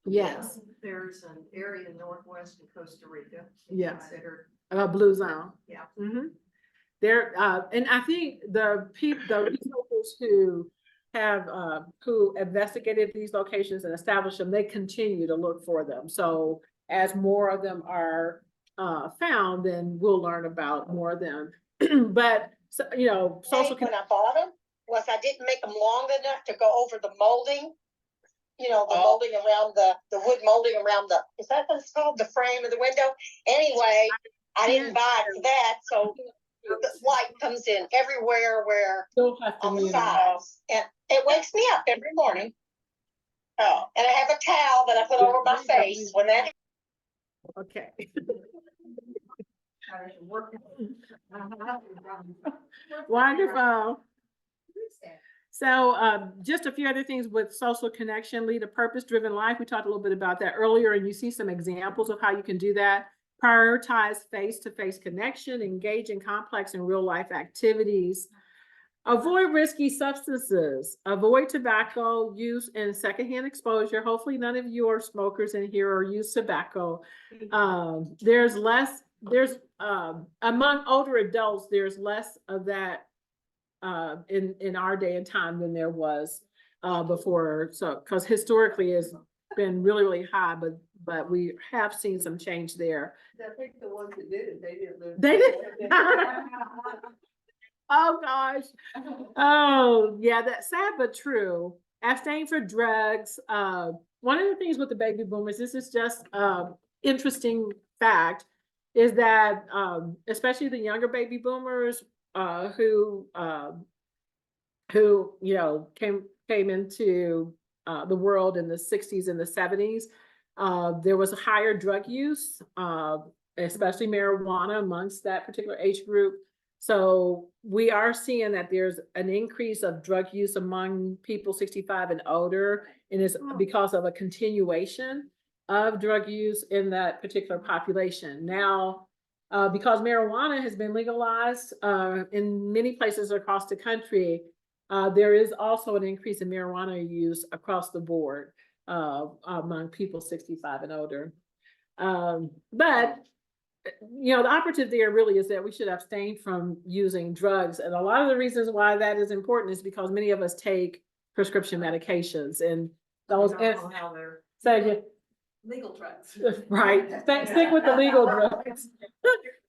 Yes. There's an area northwest of Costa Rica. Yes. Considered. Blue zone. Yeah. Mm-hmm. There, and I think the researchers who have who investigated these locations and established them, they continue to look for them. So as more of them are found, then we'll learn about more of them. But social. When I bought them, was I didn't make them long enough to go over the molding. The molding around the wood molding around is that what it's called? The frame of the window? Anyway, I didn't buy it for that, so the light comes in everywhere where on the sides, and it wakes me up every morning. Oh, and I have a towel that I put over my face when that. Okay. Wonderful. So just a few other things with social connection, lead a purpose-driven life. We talked a little bit about that earlier, and you see some examples of how you can do that. Prioritize face-to-face connection, engage in complex and real-life activities. Avoid risky substances, avoid tobacco use and secondhand exposure. Hopefully none of you are smokers in here or use tobacco. There's among older adults, there's less of that in our day and time than there was before. So, because historically it's been really, really high, but we have seen some change there. I think the ones that did it, they didn't live. They did. Oh gosh. Oh yeah, that's sad but true. Abstain for drugs. One of the things with the baby boomers, this is just interesting fact, is that especially the younger baby boomers who came into the world in the 60s and the 70s, there was a higher drug use, especially marijuana amongst that particular age group. So we are seeing that there's an increase of drug use among people 65 and older, and it's because of a continuation of drug use in that particular population. Now, because marijuana has been legalized in many places across the country, there is also an increase in marijuana use across the board among people 65 and older. But the operative there really is that we should abstain from using drugs. And a lot of the reasons why that is important is because many of us take prescription medications, and those Legal drugs. Right. Stick with the legal drugs.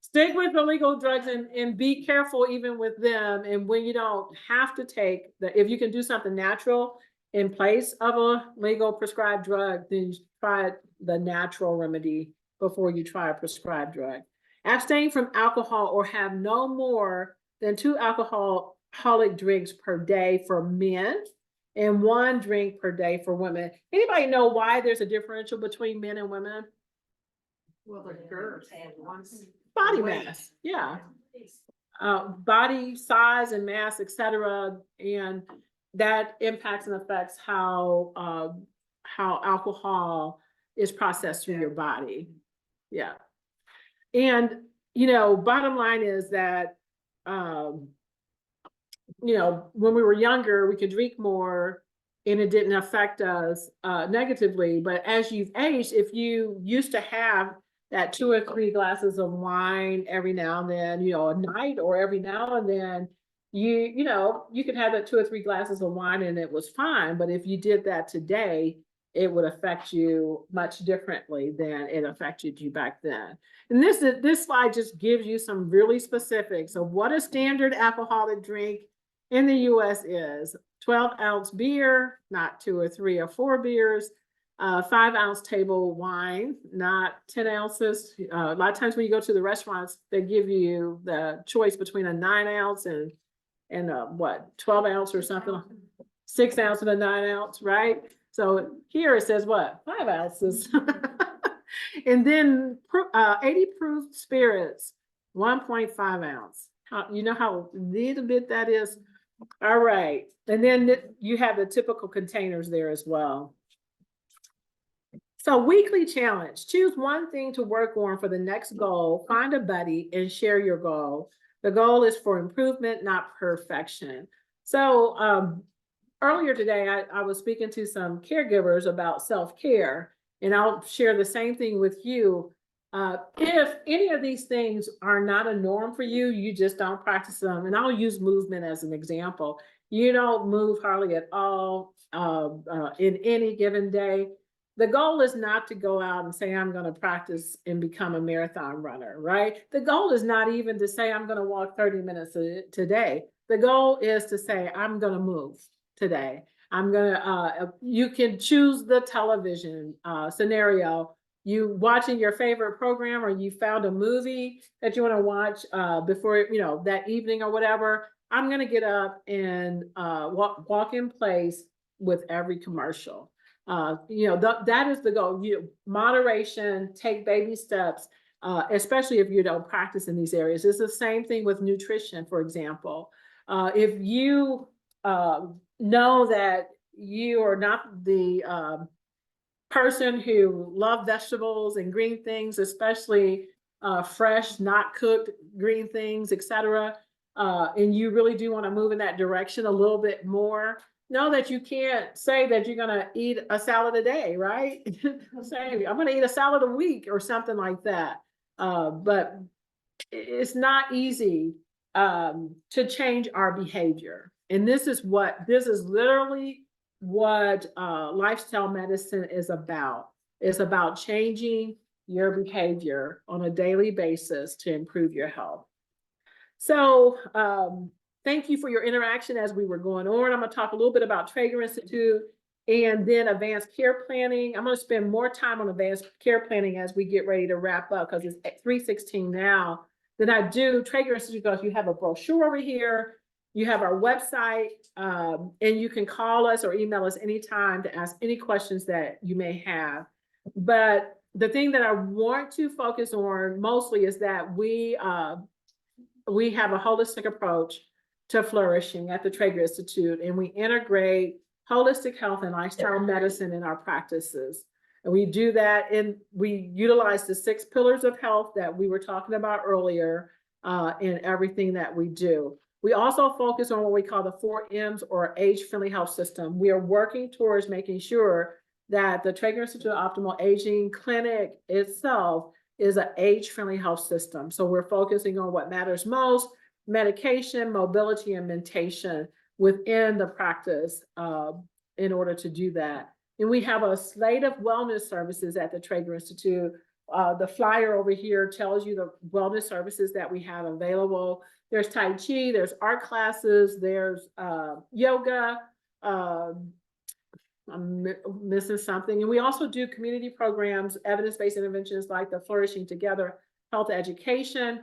Stick with the legal drugs and be careful even with them. And when you don't have to take if you can do something natural in place of a legal prescribed drug, then you try the natural remedy before you try a prescribed drug. Abstain from alcohol or have no more than 2 alcoholic drinks per day for men and 1 drink per day for women. Anybody know why there's a differential between men and women? Well, the girth, once. Body weight. mass, yeah. Body size and mass, etc., and that impacts and affects how alcohol is processed through your body. Yeah, and bottom line is that when we were younger, we could drink more and it didn't affect us negatively. But as you've aged, if you used to have that 2 or 3 glasses of wine every now and then, a night or every now and then, you could have that 2 or 3 glasses of wine and it was fine. But if you did that today, it would affect you much differently than it affected you back then. And this slide just gives you some really specifics of what a standard alcoholic drink in the US is. 12-ounce beer, not 2 or 3 or 4 beers, 5-ounce table wine, not 10 ounces. A lot of times when you go to the restaurants, they give you the choice between a 9-ounce and what, 12-ounce or something, 6 ounce and a 9-ounce, right? So here it says what, 5 ounces. And then 80 proof spirits, 1.5 ounce. You know how little bit that is? All right. And then you have the typical containers there as well. So weekly challenge, choose one thing to work on for the next goal, find a buddy and share your goal. The goal is for improvement, not perfection. So earlier today, I was speaking to some caregivers about self-care, and I'll share the same thing with you. If any of these things are not a norm for you, you just don't practice them. And I'll use movement as an example. You don't move hardly at all in any given day. The goal is not to go out and say, I'm going to practice and become a marathon runner, right? The goal is not even to say, I'm going to walk 30 minutes today. The goal is to say, I'm going to move today. I'm going to, you can choose the television scenario. You watching your favorite program, or you found a movie that you want to watch before, that evening or whatever. I'm going to get up and walk in place with every commercial. That is the goal. Moderation, take baby steps, especially if you don't practice in these areas. It's the same thing with nutrition, for example. If you know that you are not the person who love vegetables and green things, especially fresh, not cooked green things, etc., and you really do want to move in that direction a little bit more, know that you can't say that you're going to eat a salad a day, right? Say, I'm going to eat a salad a week or something like that. But it's not easy to change our behavior. And this is literally what lifestyle medicine is about. It's about changing your behavior on a daily basis to improve your health. So thank you for your interaction as we were going on. I'm going to talk a little bit about Traeger Institute and then advanced care planning. I'm going to spend more time on advanced care planning as we get ready to wrap up, because it's at 3:16 now. Then I do Traeger Institute, because you have a brochure over here. You have our website, and you can call us or email us anytime to ask any questions that you may have. But the thing that I want to focus on mostly is that we have a holistic approach to flourishing at the Traeger Institute, and we integrate holistic health and lifestyle medicine in our practices. And we do that, and we utilize the 6 pillars of health that we were talking about earlier in everything that we do. We also focus on what we call the 4 M's, or age-friendly health system. We are working towards making sure that the Traeger Institute Optimal Aging Clinic itself is an age-friendly health system. So we're focusing on what matters most: medication, mobility, and mentation within the practice in order to do that. And we have a slate of wellness services at the Traeger Institute. The flyer over here tells you the wellness services that we have available. There's Tai Chi, there's art classes, there's yoga, I'm missing something. And we also do community programs, evidence-based interventions like the Flourishing Together Health Education.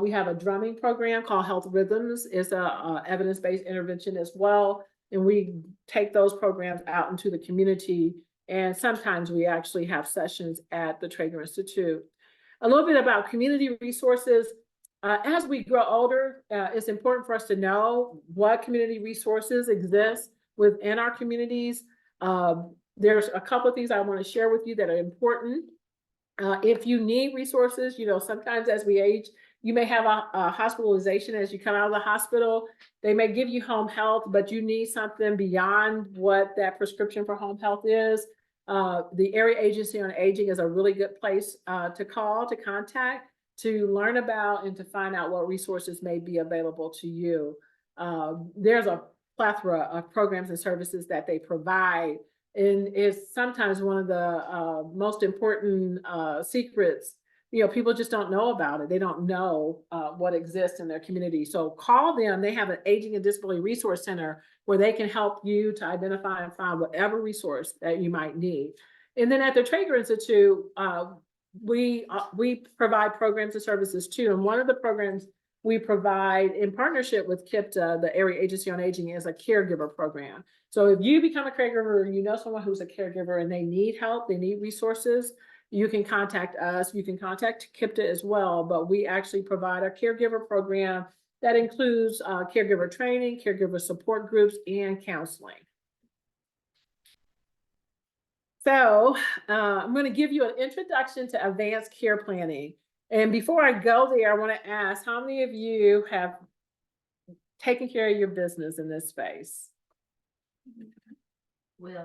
We have a drumming program called Health Rhythms. It's a evidence-based intervention as well. And we take those programs out into the community. And sometimes we actually have sessions at the Traeger Institute. A little bit about community resources. As we grow older, it's important for us to know what community resources exist within our communities. There's a couple of things I want to share with you that are important. If you need resources, you know, sometimes as we age, you may have a hospitalization as you come out of the hospital. They may give you home health, but you need something beyond what that prescription for home health is. The Area Agency on Aging is a really good place to call, to contact, to learn about and to find out what resources may be available to you. There's a plethora of programs and services that they provide. And it's sometimes one of the most important secrets. You know, people just don't know about it. They don't know what exists in their community. So call them. They have an Aging and Disability Resource Center where they can help you to identify and find whatever resource that you might need. And then at the Traeger Institute, we provide programs and services too. And one of the programs we provide in partnership with KIPTA, the Area Agency on Aging, is a caregiver program. So if you become a caregiver, you know someone who's a caregiver and they need help, they need resources, you can contact us. You can contact KIPTA as well, but we actually provide a caregiver program that includes caregiver training, caregiver support groups, and counseling. So I'm going to give you an introduction to advanced care planning. And before I go there, I want to ask, how many of you have taken care of your business in this space? Like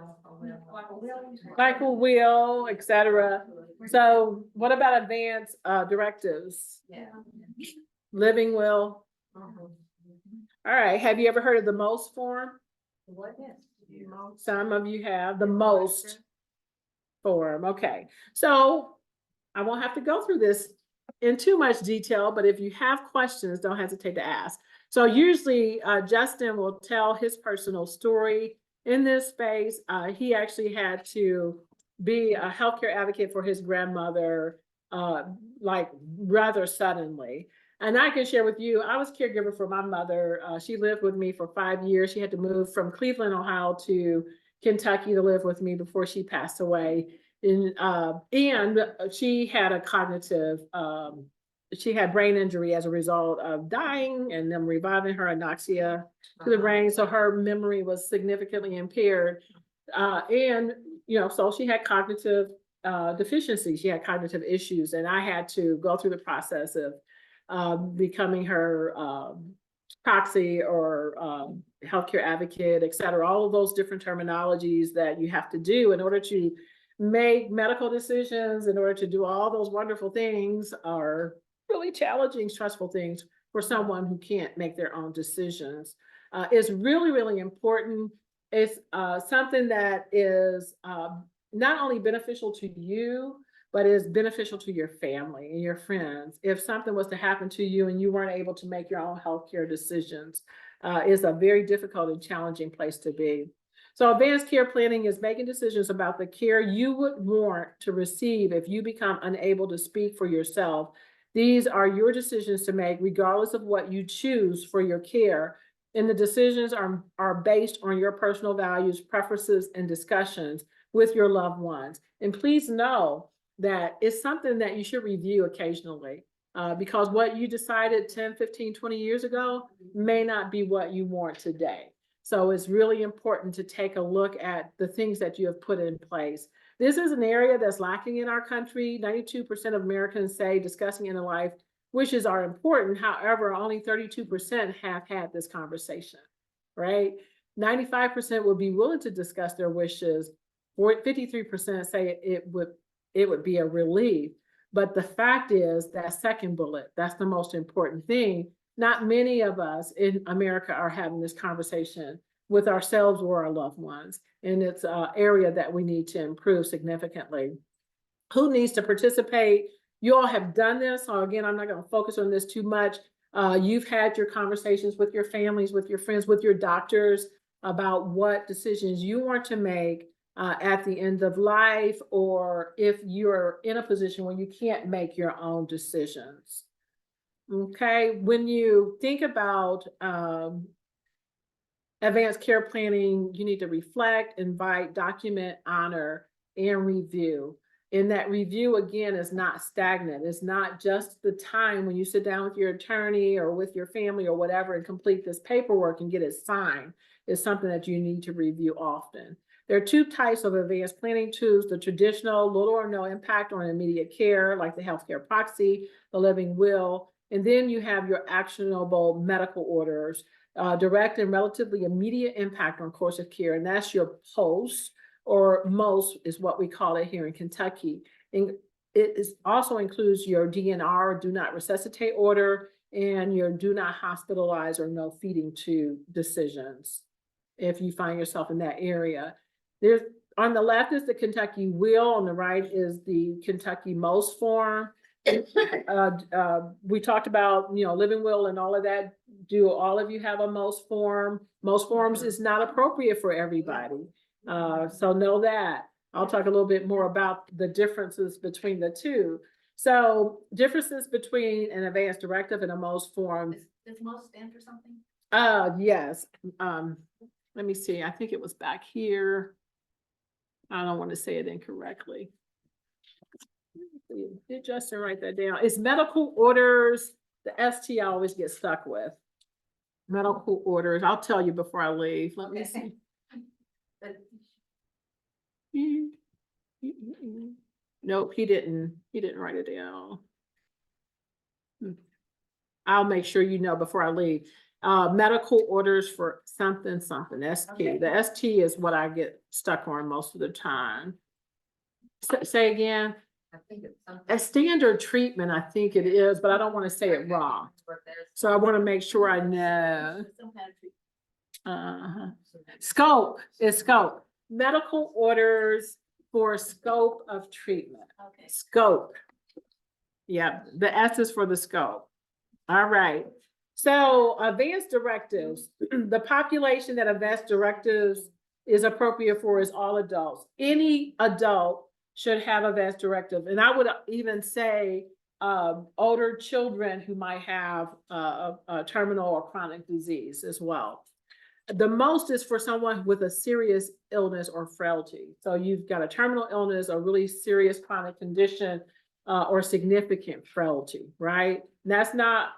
a will, etc. So what about advanced directives? Yeah. Living will? All right. Have you ever heard of the MOST form? What is? Some of you have the MOST form. Okay. So I won't have to go through this in too much detail, but if you have questions, don't hesitate to ask. So usually Justin will tell his personal story in this space. He actually had to be a healthcare advocate for his grandmother, like rather suddenly. And I can share with you, I was caregiver for my mother. She lived with me for 5 years. She had to move from Cleveland, Ohio to Kentucky to live with me before she passed away. And she had a cognitive, she had brain injury as a result of dying and them reviving her anoxia to the brain. So her memory was significantly impaired. And, you know, so she had cognitive deficiency. She had cognitive issues. And I had to go through the process of becoming her proxy or healthcare advocate, et cetera. All of those different terminologies that you have to do in order to make medical decisions, in order to do all those wonderful things, are really challenging, stressful things for someone who can't make their own decisions. It's really, really important. It's something that is not only beneficial to you, but is beneficial to your family and your friends. If something was to happen to you and you weren't able to make your own healthcare decisions, is a very difficult and challenging place to be. So advanced care planning is making decisions about the care you would want to receive if you become unable to speak for yourself. These are your decisions to make regardless of what you choose for your care. And the decisions are based on your personal values, preferences, and discussions with your loved ones. And please know that it's something that you should review occasionally because what you decided 10, 15, 20 years ago may not be what you want today. So it's really important to take a look at the things that you have put in place. This is an area that's lacking in our country. 92% of Americans say discussing end of life wishes are important. However, only 32% have had this conversation, right? 95% would be willing to discuss their wishes. 53% say it would be a relief. But the fact is that second bullet, that's the most important thing. Not many of us in America are having this conversation with ourselves or our loved ones. And it's an area that we need to improve significantly. Who needs to participate? You all have done this. So again, I'm not going to focus on this too much. You've had your conversations with your families, with your friends, with your doctors about what decisions you want to make at the end of life, or if you're in a position where you can't make your own decisions. Okay, when you think about advanced care planning, you need to reflect, invite, document, honor, and review. And that review, again, is not stagnant. It's not just the time when you sit down with your attorney or with your family or whatever and complete this paperwork and get it signed. It's something that you need to review often. There are two types of advanced planning tools: the traditional, little or no impact on immediate care, like the healthcare proxy, the living will, and then you have your actionable medical orders, direct and relatively immediate impact on course of care, and that's your POST, or MOST is what we call it here in Kentucky. And also includes your DNR, do not resuscitate order, and your do not hospitalize or no feeding tube decisions, if you find yourself in that area. There's, on the left is the Kentucky will, on the right is the Kentucky MOST form. We talked about, living will and all of that. Do all of you have a MOST form? MOST forms is not appropriate for everybody. So know that. I'll talk a little bit more about the differences between the two. So differences between an advanced directive and a MOST form. Does MOST stand for something? Yes. Let me see. I think it was back here. I don't want to say it incorrectly. Did Justin write that down? It's medical orders. The ST I always get stuck with. Medical orders. I'll tell you before I leave. Let me see. Nope, he didn't write it down. I'll make sure you know before I leave. Medical orders for something, ST. Okay. The ST is what I get stuck on most of the time. Say again. I think it's something. A standard treatment, I think it is, but I don't want to say it wrong. So I want to make sure I know. Scope is scope. Medical orders for scope of treatment. Okay. Scope. Yeah, the S is for the scope. All right. So advanced directives, the population that advanced directives is appropriate for is all adults. Any adult should have advanced directive. And I would even say older children who might have a terminal or chronic disease as well. The most is for someone with a serious illness or frailty. So you've got a terminal illness, a really serious chronic condition, or significant frailty, right? And that's not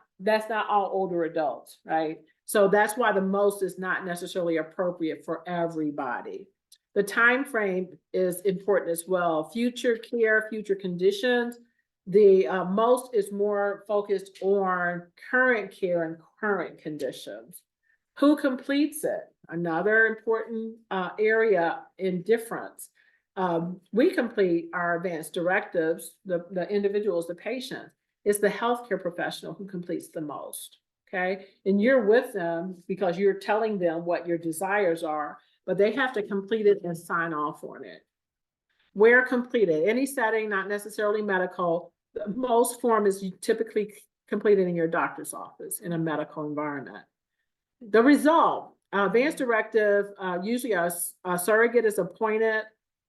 all older adults, right? So that's why the most is not necessarily appropriate for everybody. The time frame is important as well. Future care, future conditions. The most is more focused on current care and current conditions. Who completes it? Another important area in difference. We complete our advanced directives, the individuals, the patients. It's the healthcare professional who completes the most, okay? And you're with them because you're telling them what your desires are, but they have to complete it and sign off on it. Where completed? Any setting, not necessarily medical. The MOST form is typically completed in your doctor's office in a medical environment. The result, advanced directive, usually a surrogate is appointed,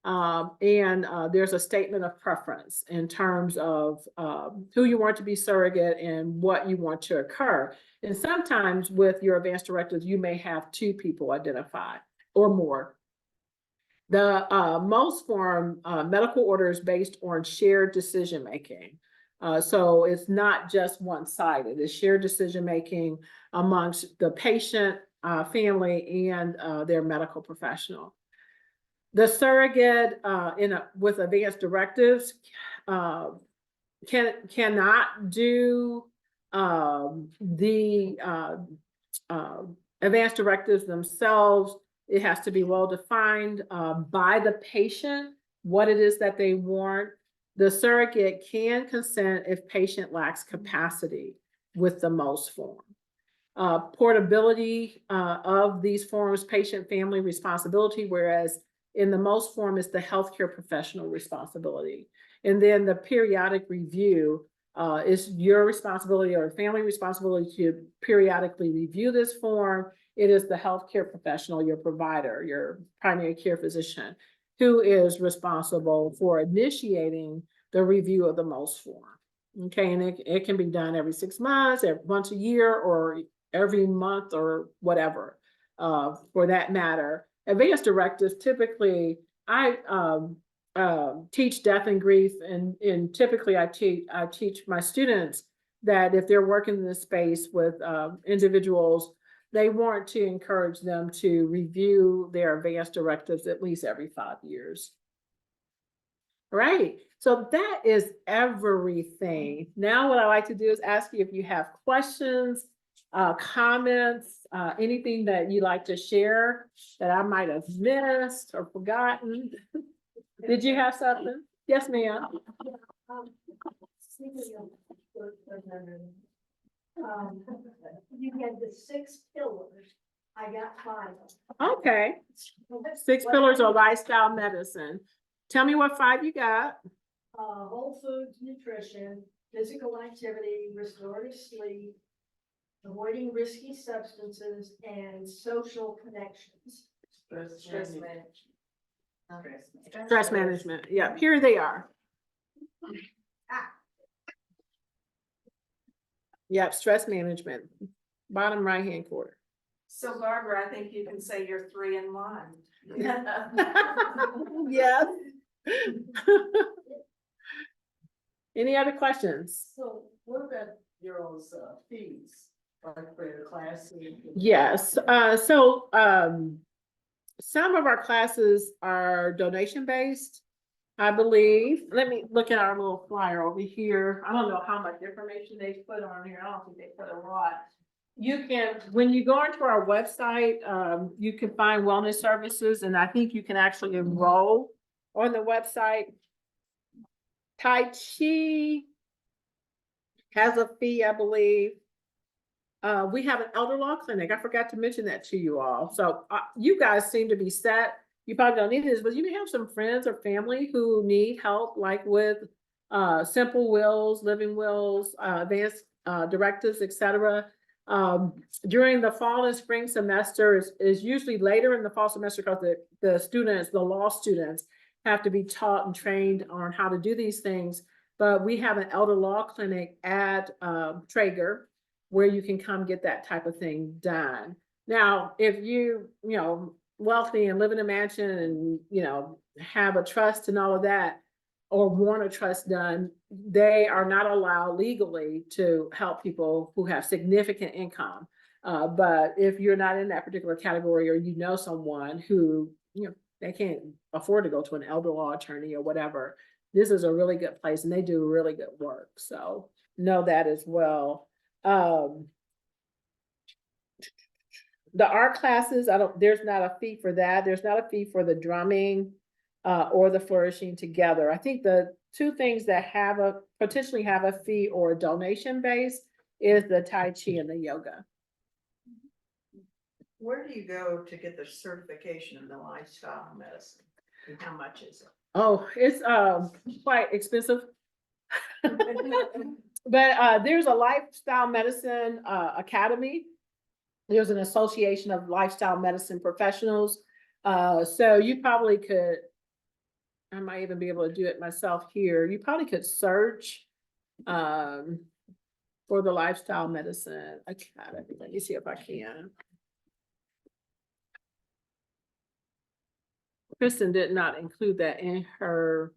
and there's a statement of preference in terms of who you want to be surrogate and what you want to occur. And sometimes with your advanced directives, you may have 2 people identified or more. The MOST form medical order is based on shared decision-making. So it's not just one-sided. It's shared decision-making amongst the patient, family, and their medical professional. The surrogate with advanced directives cannot do the advanced directives themselves. It has to be well defined by the patient, what it is that they want. The surrogate can consent if patient lacks capacity with the MOST form. Portability of these forms, patient family responsibility, whereas in the MOST form is the healthcare professional responsibility. And then the periodic review is your responsibility or family responsibility to periodically review this form. It is the healthcare professional, your provider, your primary care physician, who is responsible for initiating the review of the most form. Okay, and it can be done every 6 months, once a year, or every month, or whatever, for that matter. Advanced directives, typically, I teach death and grief, and typically I teach my students that if they're working in this space with individuals, they want to encourage them to review their advanced directives at least every 5 years. Right, so that is everything. Now what I like to do is ask you if you have questions, comments, anything that you'd like to share that I might have missed or forgotten. Did you have something? Yes, ma'am. You had the 6 pillars. I got 5. Okay, 6 pillars of lifestyle medicine. Tell me what 5 you got. Whole foods, nutrition, physical activity, restorative sleep, avoiding risky substances, and social connections. Stress management. Stress management. Yeah, here they are. Yep, stress management, bottom right-hand corner. So Barbara, I think you can say you're 3 in 1. Yes. Any other questions? So what about your all's fees, like for your classes? Yes, some of our classes are donation-based, I believe. Let me look at our little flyer over here. I don't know how much information they put on here. I don't think they put a lot. You can, when you go onto our website, you can find wellness services, and I think you can actually enroll on the website. Tai Chi has a fee, I believe. We have an elder law clinic. I forgot to mention that to you all. So you guys seem to be set. You probably don't need this, but you may have some friends or family who need help, like with simple wills, living wills, advanced directives, etc. During the fall and spring semester is usually later in the fall semester, because the students, the law students, have to be taught and trained on how to do these things. But we have an elder law clinic at Traeger, where you can come get that type of thing done. Now, if you wealthy and live in a mansion and, have a trust and all of that, or want a trust done, they are not allowed legally to help people who have significant income. But if you're not in that particular category, or someone who, they can't afford to go to an elder law attorney or whatever, this is a really good place, and they do really good work. So know that as well. The art classes, there's not a fee for that. There's not a fee for the drumming or the flourishing together. I think the 2 things that potentially have a fee or a donation base is the Tai Chi and the yoga. Where do you go to get the certification in the lifestyle medicine? And how much is it? Oh, it's quite expensive. But there's a lifestyle medicine academy. There's an association of lifestyle medicine professionals. So you probably could, I might even be able to do it myself here. You probably could search for the lifestyle medicine academy. Let me see if I can. Kristen did not include that in her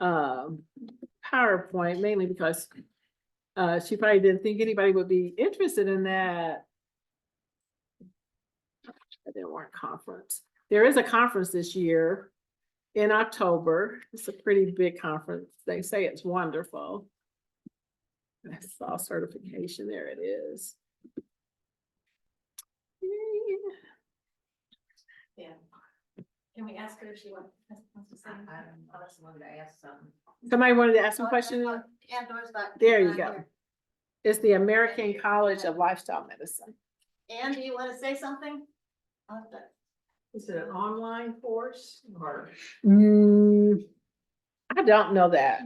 PowerPoint, mainly because she probably didn't think anybody would be interested in that. It didn't want conference. There is a conference this year in October. It's a pretty big conference. They say it's wonderful. I saw certification. There it is. Yeah. Can we ask her if she wants to say? I just wanted to ask something. Somebody wanted to ask some questions? There you go. It's the American College of Lifestyle Medicine. Ann, do you want to say something? Is it an online course or? I don't know that.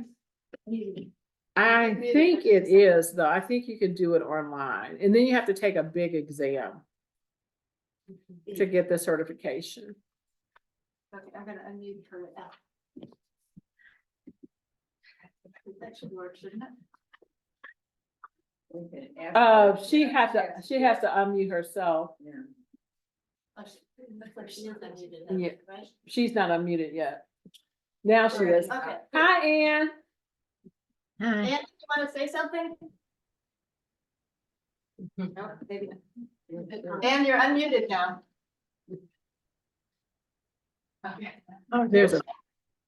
I think it is, though. I think you can do it online, and then you have to take a big exam to get the certification. Okay, I'm gonna unmute her now. That should work, shouldn't it? She has to unmute herself. Looks like she is unmuted. Yeah. Right? She's not unmuted yet. Now she is. Okay. Hi, Ann. Hi. Ann, you wanna say something? No, maybe not. Ann, you're unmuted now. Okay. Oh, There's a,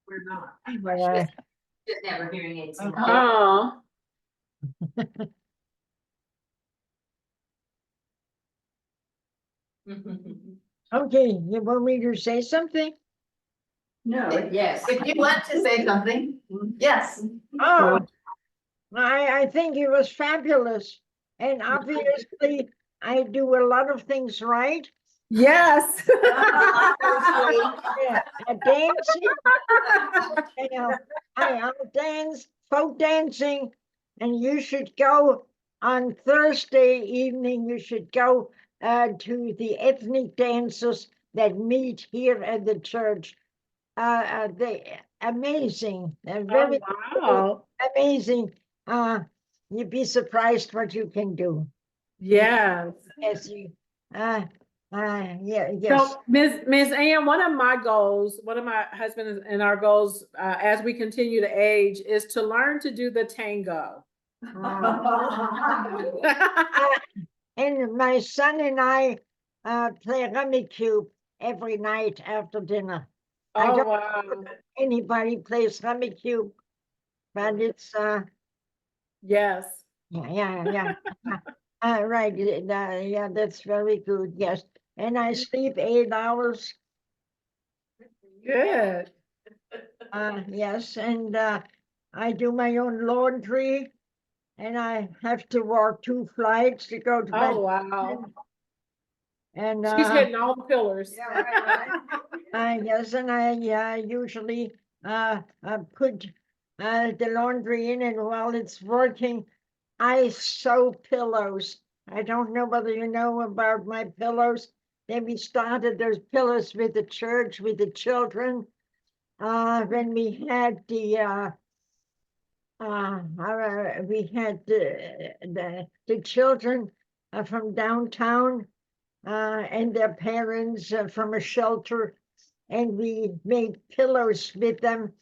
We're not. well, Just never hearing it. oh, okay, you want me to say something? No, yes. If you want to say something, yes. Oh, I think it was fabulous. And obviously, I do a lot of things right. yes. Yeah, dancing, you know, I'll dance, folk dancing, and you should go on Thursday evening, you should go to the ethnic dancers that meet here at the church. They amazing, they're very Oh, wow. amazing. You'd be surprised what you can do. Yes. Yes, you, yeah, yes. So, Ms. Ann, one of my goals, one of my husband and our goals, as we continue to age, is to learn to do the tango. And my son and I play rummy cube every night after dinner. I Oh, don't wow. know if anybody plays rummy cube, but it's Yes. yeah. Right, yeah, that's very good. Yes, and I sleep 8 hours. Good. Yes, and I do my own laundry, and I have to walk 2 flights to go to bed. Oh, wow. And She's hitting all the pillars. yes, and I usually put the laundry in, and while it's working, I sew pillows. I don't know whether you know about my pillows. Then we started those pillows with the church, with the children. When we had the children from downtown and their parents from a shelter, and we made pillows with them.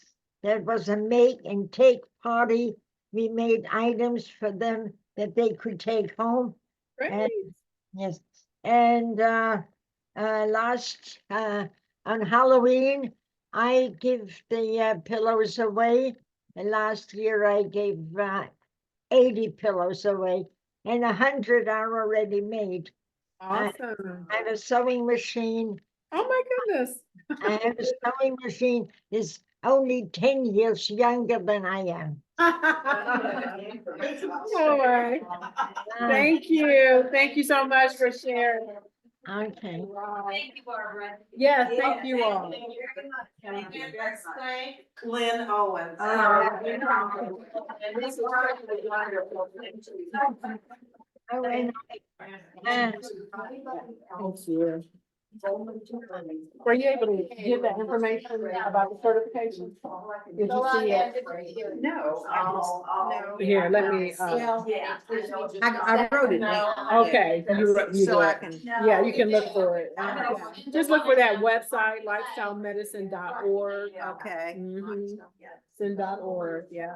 There was a make and take party. We made items for them that they could take home. Great. Yes, and last on Halloween, I give the pillows away. And last year I gave 80 pillows away, and 100 are already made. Awesome. I have a sewing machine. Oh, my goodness. I have a sewing machine is only 10 years younger than I am. All right. Thank you. Thank you so much for sharing. Okay. Thank you, Barbara. Yes, thank you all. Lynn Owens. Oh, and Thank you. Were you able to get that information about the certification? Did you see it? No. Here, let me, I wrote it down. okay, you So I did. can. Yeah, you can look for it. Just look for that website, lifestylemedicine.org. Okay. Sin.org, yeah.